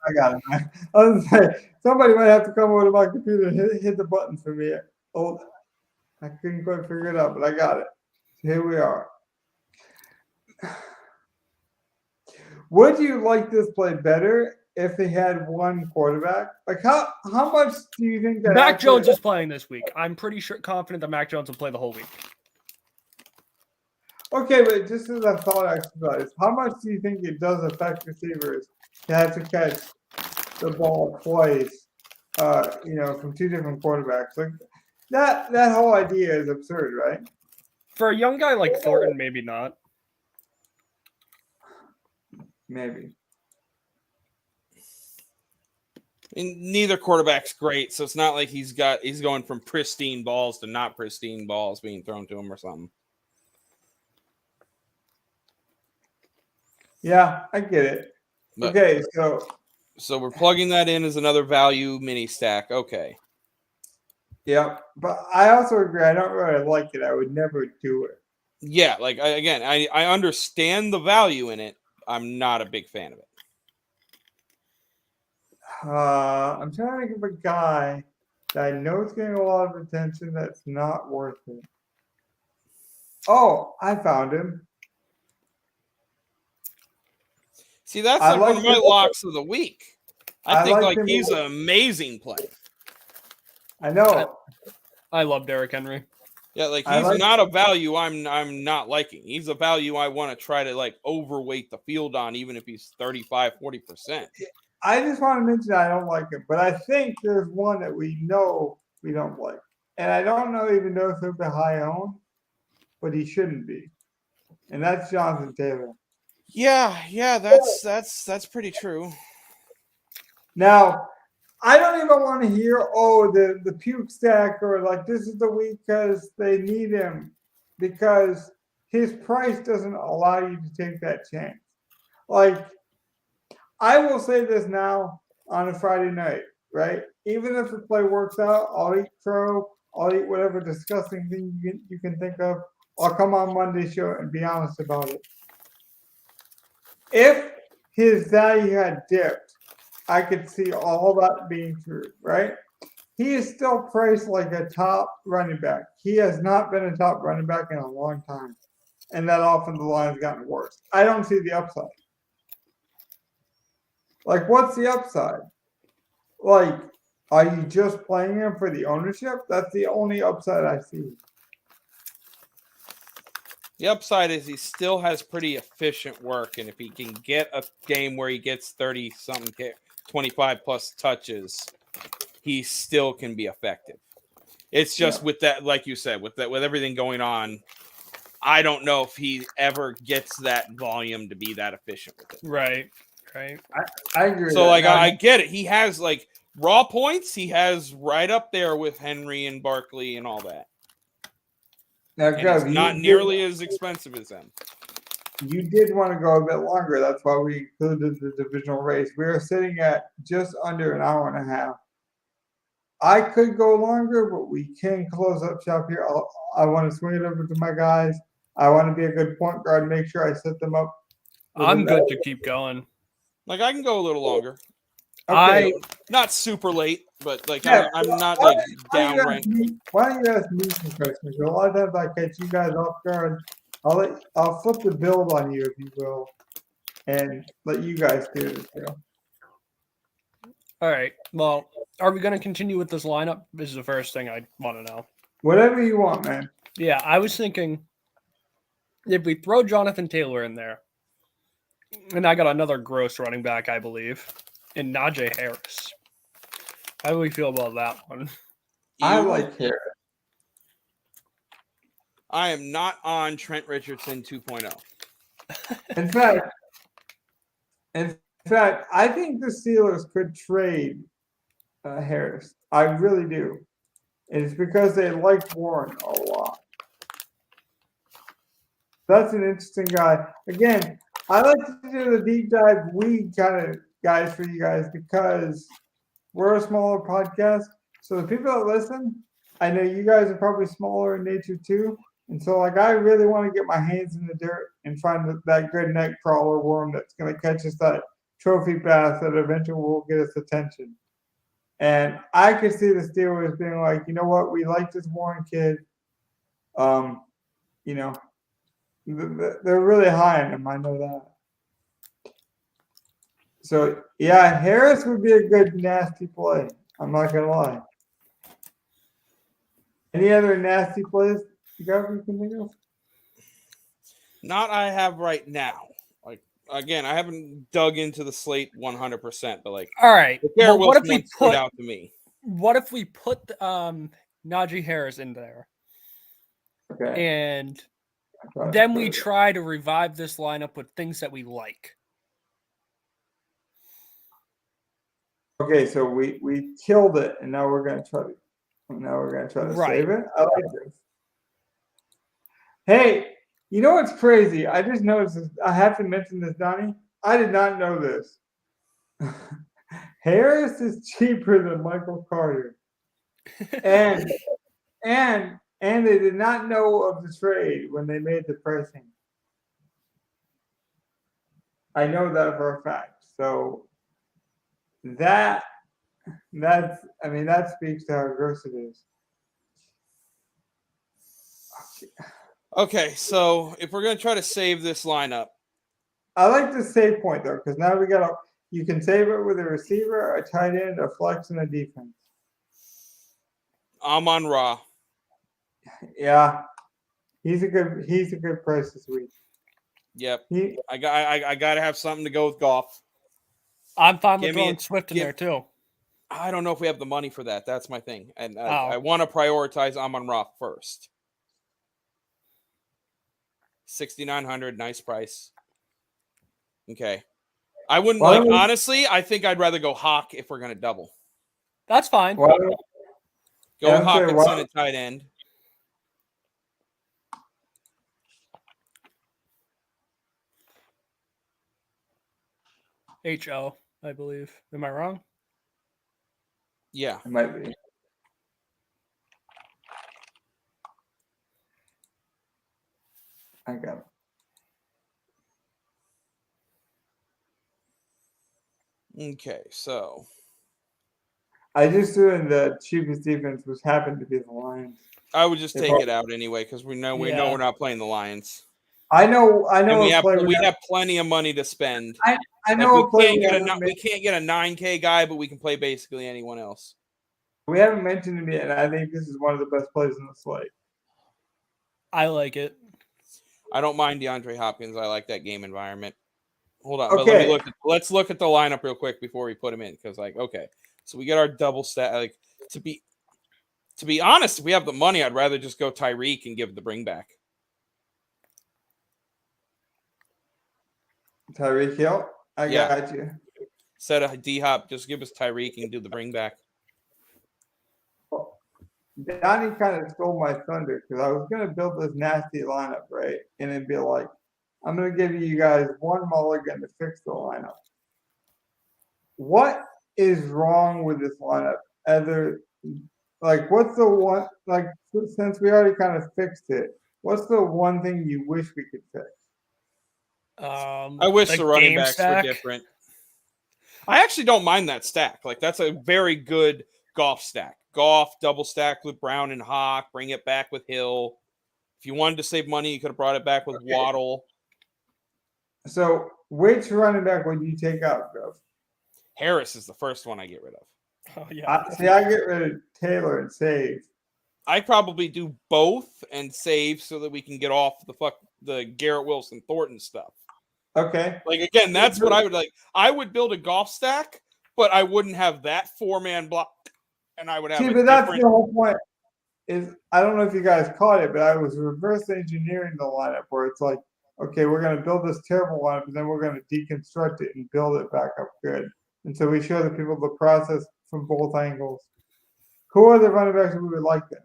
I got it, man. I was gonna say, somebody might have to come over to my computer and hit the button for me. Oh, I couldn't quite figure it out, but I got it. So here we are. Would you like this play better if they had one quarterback? Like how much do you think that Mac actually- Jones is playing this week. I'm pretty confident that Mac Jones will play the whole week. Okay, but just as a thought exercise, how much do you think it does affect receivers to have to catch the ball twice, from two different quarterbacks? Like that whole idea is absurd, right? For a young guy like Thornton, maybe not. Maybe. And neither quarterback's great, so it's not like he's going from pristine balls to not pristine balls being thrown to him or something. Yeah, I get it. But, Okay, so we're plugging that in as another value mini stack. Okay. yeah, but I also agree. I don't really like it. I would never do it. Yeah, like I understand the value in it. I'm not a big fan of it. I'm trying to think of a guy that I know is getting a lot of attention that's not worth it. Oh, I found him. See, that's I like one like of my him. locks of the week. I think like him. he's an amazing play. I know. I love Derrick Henry. Yeah, like I he's like not a value I'm not liking. He's a value I want to try to like overweight the field on, even if he's 35-40%. I just want to mention I don't like him, but I think there's one that we know we don't like. And I don't even know if he'll be high owned, but he shouldn't be. And that's Jonathan Taylor. Yeah, that's pretty true. Now, I don't even want to hear, the puke stack or like this is the week because they need him, because his price doesn't allow you to take that chance. Like, I will say this now on a Friday night, right? Even if the play works out, I'll eat crow, I'll eat whatever disgusting thing you can think of. I'll come on Monday show and be honest about it. If his value had dipped, I could see all that being true, right? He is still priced like a top running back. He has not been a top running back in a long time. And that offensive line has gotten worse. I don't see the upside. Like, what's the upside? Like, are you just playing him for the ownership? That's the only upside I see. The upside is he still has pretty efficient work, and if he can get a game where he gets 30-something, 25 plus touches, he still can be effective. It's just with that, like you said, with everything going on, I don't know if he ever gets that volume to be that efficient with it. Right. I agree. So, like, I get it. He has, like, raw points. He has right up there with Henry and Barkley and all that. Now, And Gov, it's not nearly as expensive as them. You did want to go a bit longer. That's why we included the divisional race. We are sitting at just under an hour and a half. I could go longer, but we can close up shop here. I want to swing it over to my guys. I want to be a good point guard, make sure I set them up. I'm good to keep going. Like, I can go a little longer. Okay. Not super late, but, like, Yeah, I'm not, like, down ranked. Why don't you ask me some questions? A lot of times I catch you guys off guard. I'll flip the build on you, if you will, and let you guys do this deal. All right. Well, are we going to continue with this lineup? This is the first thing I want to know. Whatever you want, man. Yeah, I was thinking if we throw Jonathan Taylor in there, and I got another gross running back, I believe, in Najee Harris. How do we feel about that one? I like Harris. I am not on Trent Richardson 2.0. In fact, I think the Steelers could trade Harris. I really do. And it's because they like Warren a lot. That's an interesting guy. Again, I like to do the deep dive weed kind of guys for you guys because we're a smaller podcast. So the people that listen, I know you guys are probably smaller in nature too. And so, like, I really want to get my hands in the dirt and find that good neck crawler worm that's going to catch us that trophy bass that eventually will get us attention. And I could see the Steelers being like, you know what, we like this Warren kid. They're really high on him. I know that. So yeah, Harris would be a good nasty play. I'm not gonna lie. Any other nasty plays you guys can think of? Not I have right now. Like again, I haven't dug into the slate 100%, but like All right. the Garrett Well, what if Wilson we one stood put out to me. Najee Harris in there, Okay. and I'm trying to then we put it. try to revive this lineup with things that we like? Okay, so we killed it, and now we're gonna try to Right. save it. I like this. Hey, you know what's crazy? I just noticed this. I have to mention this, Donnie. I did not know this. Harris is cheaper than Michael Carter, and they did not know of the trade when they made the pricing. I know that for a fact. So that speaks to how gross it is. Okay, so if we're gonna try to save this lineup, I like the save point though, because now you can save it with a receiver, a tight end, a flex, and a defense. Amon Ra. Yeah, he's a good price this week. Yep. He, I gotta have something to go with golf. I'm fine with Give me throwing a- Swift in give- there too. I don't know if we have the money for that. That's my thing. And Oh. I want to prioritize Amon Ra first. 6,900, nice price. Okay. I wouldn't Why like don't we- honestly, I think I'd rather go Hawk if we're gonna double. That's fine. why don't- Go Yeah, I'm saying, Hawkinson why- at tight end. HO, I believe. Am I wrong? Yeah. It might be. I got it. Okay, so I just threw in the cheapest defense, which happened to be the Lions. I would just If take I- it out anyway because we know Yeah. we're not playing the Lions. I know. And we a have player plenty of money to spend. I Like, know a player we can't haven't we can't get a 9K guy, but we can play basically anyone else. we haven't mentioned him yet, and I think this is one of the best plays in the slate. I like it. I don't mind DeAndre Hopkins. I like that game environment. Hold on, but Okay. let's look at the lineup real quick before we put him in because okay, so we get our double stat. Like to be honest, if we have the money, I'd rather just go Tyreek and give the bring back. Tyreek Hill, I Yeah. got you. Instead of D Hop, just give us Tyreek and do the bring back. Donnie kind of stole my thunder because I was going to build this nasty lineup, right? And it'd be like, I'm going to give you guys one mulligan to fix the lineup. What is wrong with this lineup? What's the one, since we already kind of fixed it, what's the one thing you wish we could fix? I wish the running game backs stack. were different. I actually don't mind that stack. Like that's a very good golf stack. Golf double stack with Brown and Hawk. Bring it back with Hill. If you wanted to save money, you could have brought it back with Waddle. So, which running back would you take out, Jeff? Harris is the first one I get rid of. Oh yeah. I get rid of Taylor and save. I probably do both and save so that we can get off the Garrett Wilson Thornton stuff. Okay. Like again, that's what I would like. I would build a golf stack, but I wouldn't have that 4-man block, and I would have. See, but that's the whole point. Is I don't know if you guys caught it, but I was reverse engineering the lineup where it's like, okay, we're going to build this terrible lineup, and then we're going to deconstruct it and build it back up good. And so we show the people the process from both angles. Who are the running backs we would like then?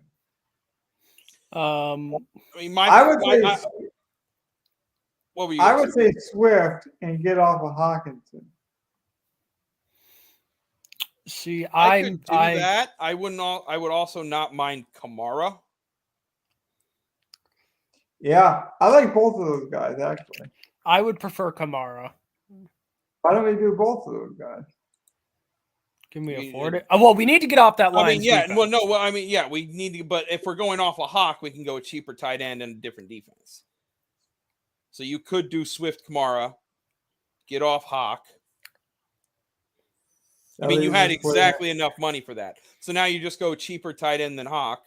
I mean, I would say what were you? I would say Swift and get off of Hawkinson. See, I could do that. I wouldn't. I would also not mind Kamara. Yeah, I like both of those guys actually. I would prefer Kamara. Why don't we do both of those guys? Can we afford it? Well, we need to get off that line. I mean, yeah. Well, no. Well, I mean, yeah. We need to. But if we're going off a Hawk, we can go a cheaper tight end and a different defense. So you could do Swift Kamara, get off Hawk. I mean, you had just play that. exactly enough money for that. So now you just go cheaper tight end than Hawk.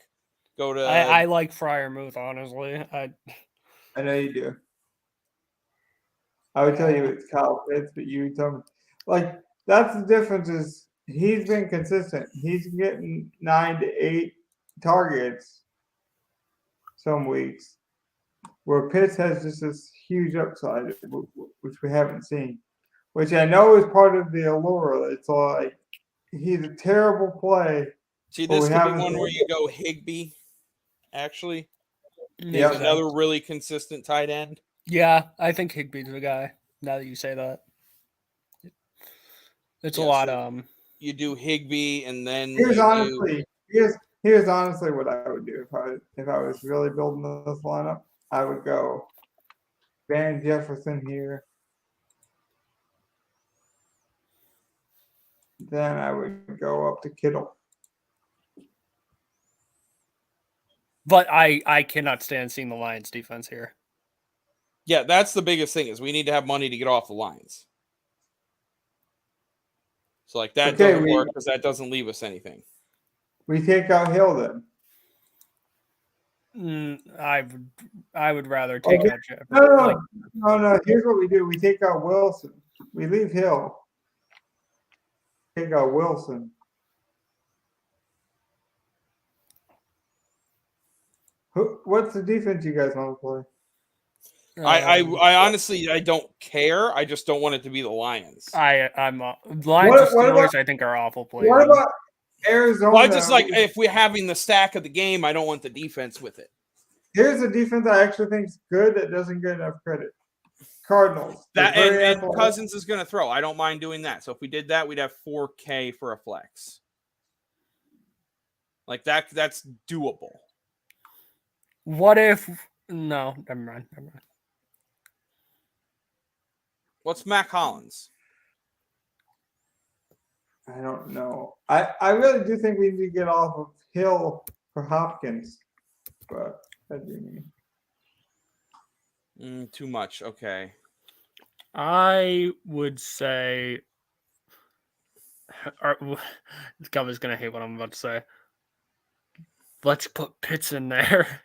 Go to I like Fryermuth, honestly. I know you do. I would tell you it's Kyle Pitts, but you tell me. Like, that's the difference is he's been consistent. He's getting 9 to 8 targets some weeks, where Pitts has just this huge upside, which we haven't seen, which I know is part of the allure. It's like he's a terrible play. see Well, this we could be haven't one seen- where you go Higbee. Actually, Yeah. he's another really consistent tight end. Yeah, I think Higbee's the guy. Now that you say that, it's a Yeah, lot. so- You do Higbee, and then Here's you honestly, here's honestly what I would do if I was really building this lineup. I would go Van Jefferson here. Then I would go up to Kittle. But I cannot stand seeing the Lions defense here. yeah, that's the biggest thing is we need to have money to get off the lines. So like that Okay, doesn't work because that doesn't leave us anything. We take out Hill then. I would rather take Okay. out Jefferson. No. Here's what we do. We take out Wilson. We leave Hill. Take out Wilson. What's the defense you guys want to play? I honestly I don't care. I just don't want it to be the Lions. I'm Lions What and Steelers. about- I think are awful plays. What about Arizona? Well, I just like if we're having the stack of the game, I don't want the defense with it. Here's a defense I actually think is good that doesn't get enough credit. Cardinals. That They're very and athletic. Cousins is going to throw. I don't mind doing that. So if we did that, we'd have 4K for a flex. Like that's doable. What if? No, never mind. What's Mac Hollins? I don't know. I really do think we need to get off of Hill for Hopkins, but that'd be me. Too much. Okay. I would say. Gava's gonna hate what I'm about to say. Let's put Pitts in there.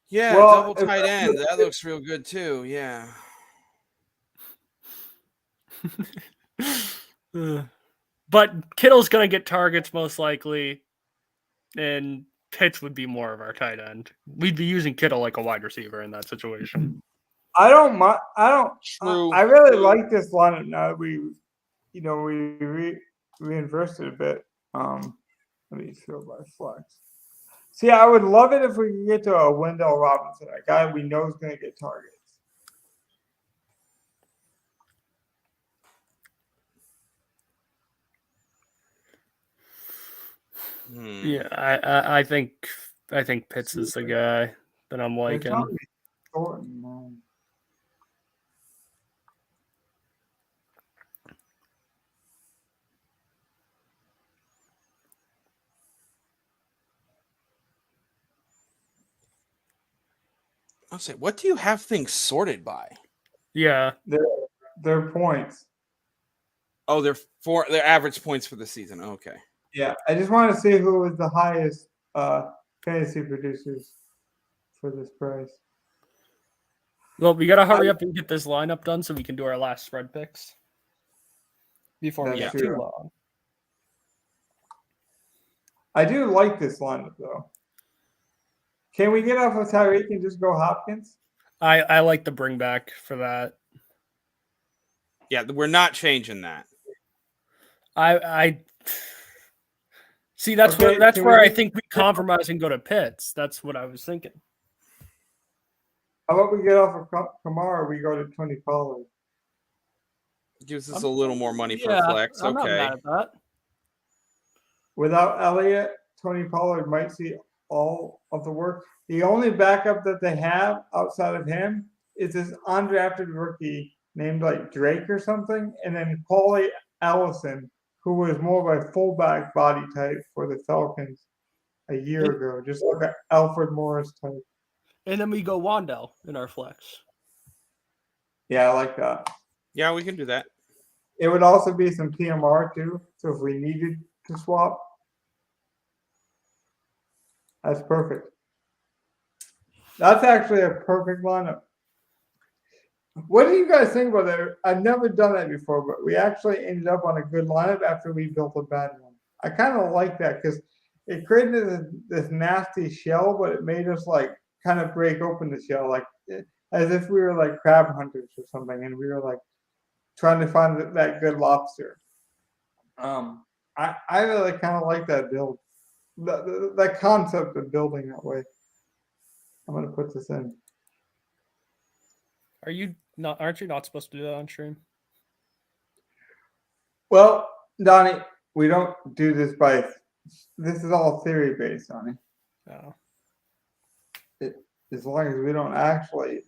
Yeah, Well, double tight end. That looks real good too. Yeah. But Kittle's gonna get targets most likely, and Pitts would be more of our tight end. We'd be using Kittle like a wide receiver in that situation. I don't mind. I don't. True. I really like this lineup now that we reinversed it a bit. Let me throw my flex. See, I would love it if we could get to a Wendell Robinson, a guy we know is going to get targets. Yeah, I think Pitts is the guy that I'm They're liking. telling me Thornton, man. I'll say, what do you have things sorted by? Yeah, Their points. Oh, they're average points for the season. Okay. Yeah, I just want to see who was the highest fantasy producers for this price. well, we gotta hurry up and get this lineup done so we can do our last spread picks before we That's get too true. long. I do like this lineup though. Can we get off of Tyreek and just go Hopkins? I like the bring back for that. Yeah, we're not changing that. I see. That's Okay, where can we I do- think we compromise and go to Pitts. That's what I was thinking. How about we get off of Kamara? We go to 20 Pollard. Gives us a little more money for Yeah, a flex. I'm not Okay. mad at that. Without Elliott, Tony Pollard might see all of the work. The only backup that they have outside of him is this undrafted rookie named like Drake or something, and then Paulie Allison, who was more of a fullback body type for the Falcons a year ago, just like an Alfred Morris type. And then we go Wandell in our flex. Yeah, I like that. Yeah, we can do that. It would also be some PMR too. So if we needed to swap, that's perfect. That's actually a perfect lineup. What do you guys think about that? I've never done that before, but we actually ended up on a good lineup after we built a bad one. I kind of like that because it created this nasty shell, but it made us like kind of break open the shell, like as if we were like crab hunters or something, and we were like trying to find that good lobster. I really kind of like that build, that concept of building that way. I'm gonna put this in. Aren't you not supposed to do that on stream? Well, Donnie, we don't do this by. This is all theory based, Donnie. Oh. As long as we don't actually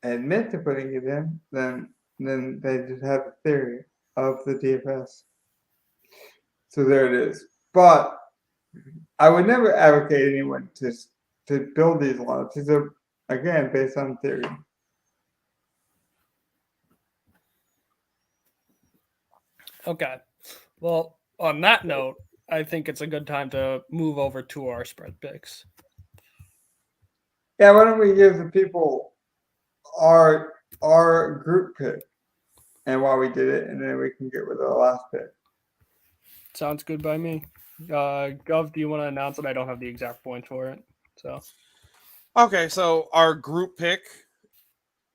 admit to putting it in, then they just have a theory of the DFS. So there it is. But I would never advocate anyone to build these lineups. These are again based on theory. Okay. Well, on that note, I think it's a good time to move over to our spread picks. Yeah, why don't we give the people our group pick and why we did it, and then we can get with our last pick. Sounds good by me. Gov, do you want to announce it? I don't have the exact points for it. So Okay, so our group pick,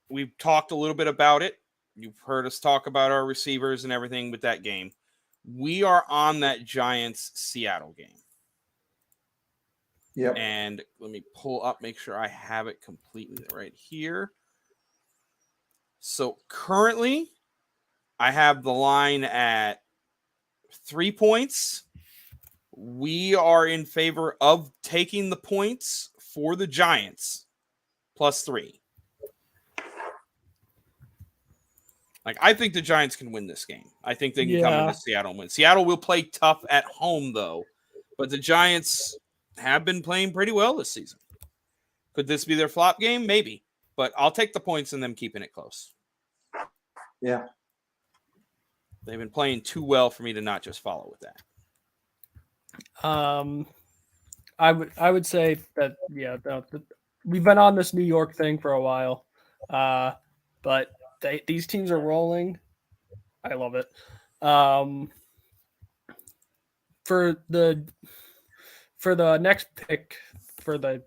we've talked a little bit about it. You've heard us talk about our receivers and everything with that game. We are on that Giants-Seattle game. Yep. And let me pull up, make sure I have it completely right here. So currently, I have the line at 3 points. We are in favor of taking the points for the Giants +3. Like, I think the Giants can win this game. I think they can come into Seattle and win. Seattle will play tough at home, though. But the Giants have been playing pretty well this season. Could this be their flop game? Maybe. But I'll take the points and them keeping it close. Yeah. They've been playing too well for me to not just follow with that. I would say that we've been on this New York thing for a while, but these teams are rolling. I love it. For the next pick, for the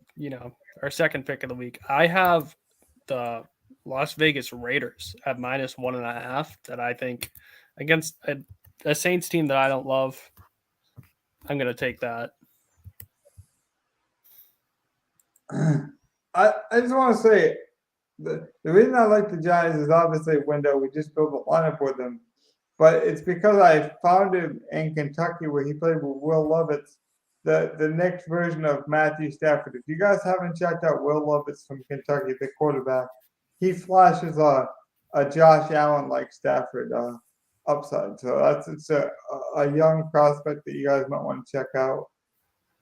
our second pick of the week, I have the Las Vegas Raiders at -1.5. That I think against a Saints team that I don't love. I'm going to take that. I just want to say the reason I like the Giants is obviously window. We just built a lineup with them, but it's because I found him in Kentucky where he played with Will Levis, the next version of Matthew Stafford. If you guys haven't checked out Will Levis from Kentucky, the quarterback, he flashes a Josh Allen like Stafford upside. So it's a young prospect that you guys might want to check out.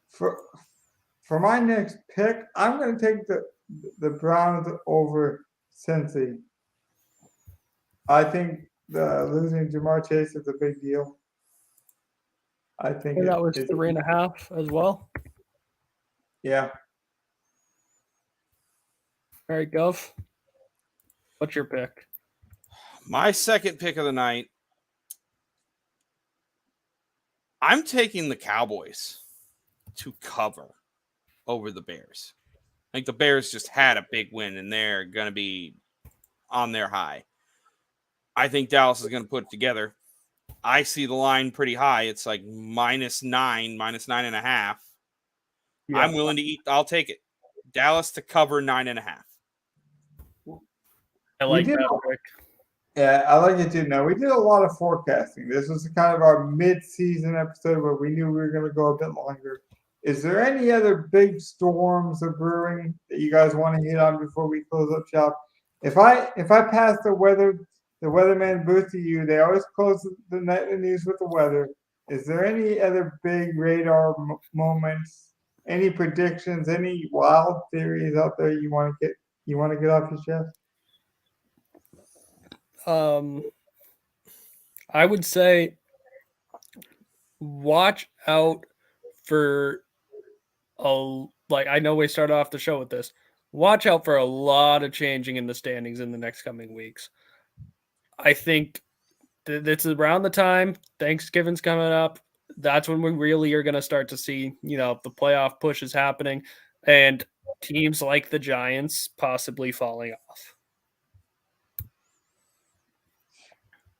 For my next pick, I'm going to take the Browns over Cincy. I think losing Jamar Chase is a big deal. I think that was 3.5 as well. Yeah. All right, Gov. What's your pick? My second pick of the night, I'm taking the Cowboys to cover over the Bears. I think the Bears just had a big win, and they're going to be on their high. I think Dallas is going to put it together. I see the line pretty high. It's like -9, -9.5. Yeah. I'm willing to eat. I'll take it. Dallas to cover 9.5. I like that pick. Yeah, I like it too. Now, we did a lot of forecasting. This was kind of our mid-season episode where we knew we were going to go a bit longer. Is there any other big storms of brewing that you guys want to hit on before we close up shop? If I pass the weatherman booth to you, they always close the nightly news with the weather. Is there any other big radar moments, any predictions, any wild theories out there you want to you want to get off your chest? I would say watch out for I know we started off the show with this. Watch out for a lot of changing in the standings in the next coming weeks. I think it's around the time Thanksgiving's coming up. That's when we really are going to start to see, the playoff push is happening and teams like the Giants possibly falling off.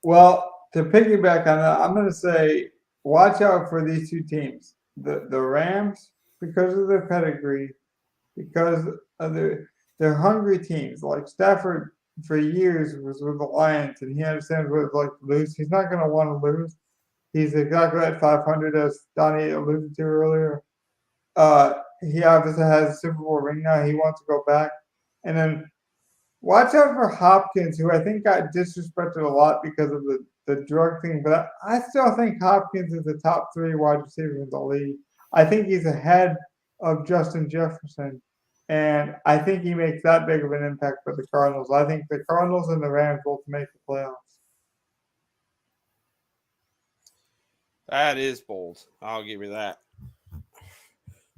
Well, to piggyback on that, I'm going to say watch out for these two teams. The Rams, because of their pedigree, because of they're hungry teams. Like Stafford for years was with the Lions, and he understands what it's like to lose. He's not going to want to lose. He's exactly at 500, as Donnie alluded to earlier. He obviously has a Super Bowl ring now. He wants to go back. And then watch out for Hopkins, who I think got disrespected a lot because of the drug thing. But I still think Hopkins is the top 3 wide receiver in the league. I think he's ahead of Justin Jefferson. And I think he makes that big of an impact for the Cardinals. I think the Cardinals and the Rams both make the playoffs. That is bold. I'll give you that.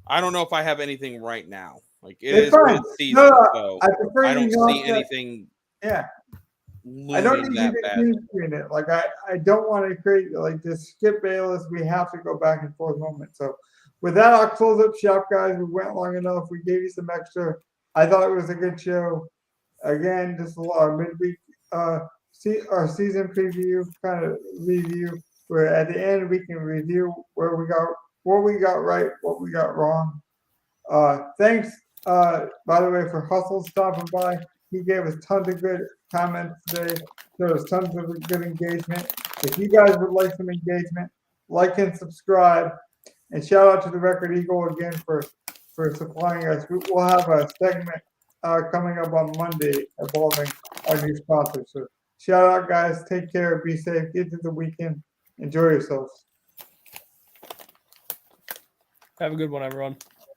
I don't know if I have anything right now. Like it It's is fine. mid-season, so I prefer I don't you not see to- anything. Yeah. I don't Looming need that you to bad. green screen it. Like I don't want to create like this Skip Bayless. We have to go back and forth moment. So with that, I'll close up shop, guys. We went long enough. We gave you some extra. I thought it was a good show. Again, just our midweek our season preview kind of review. Where at the end we can review where we got what we got right, what we got wrong. Thanks by the way for Hustle stopping by. He gave us tons of good comments today. There was tons of good engagement. If you guys would like some engagement, like and subscribe. And shout out to the Record Eagle again for supplying us. We'll have a segment coming up on Monday involving our new sponsor. So shout out, guys. Take care. Be safe. Get to the weekend. Enjoy yourselves. Have a good one, everyone.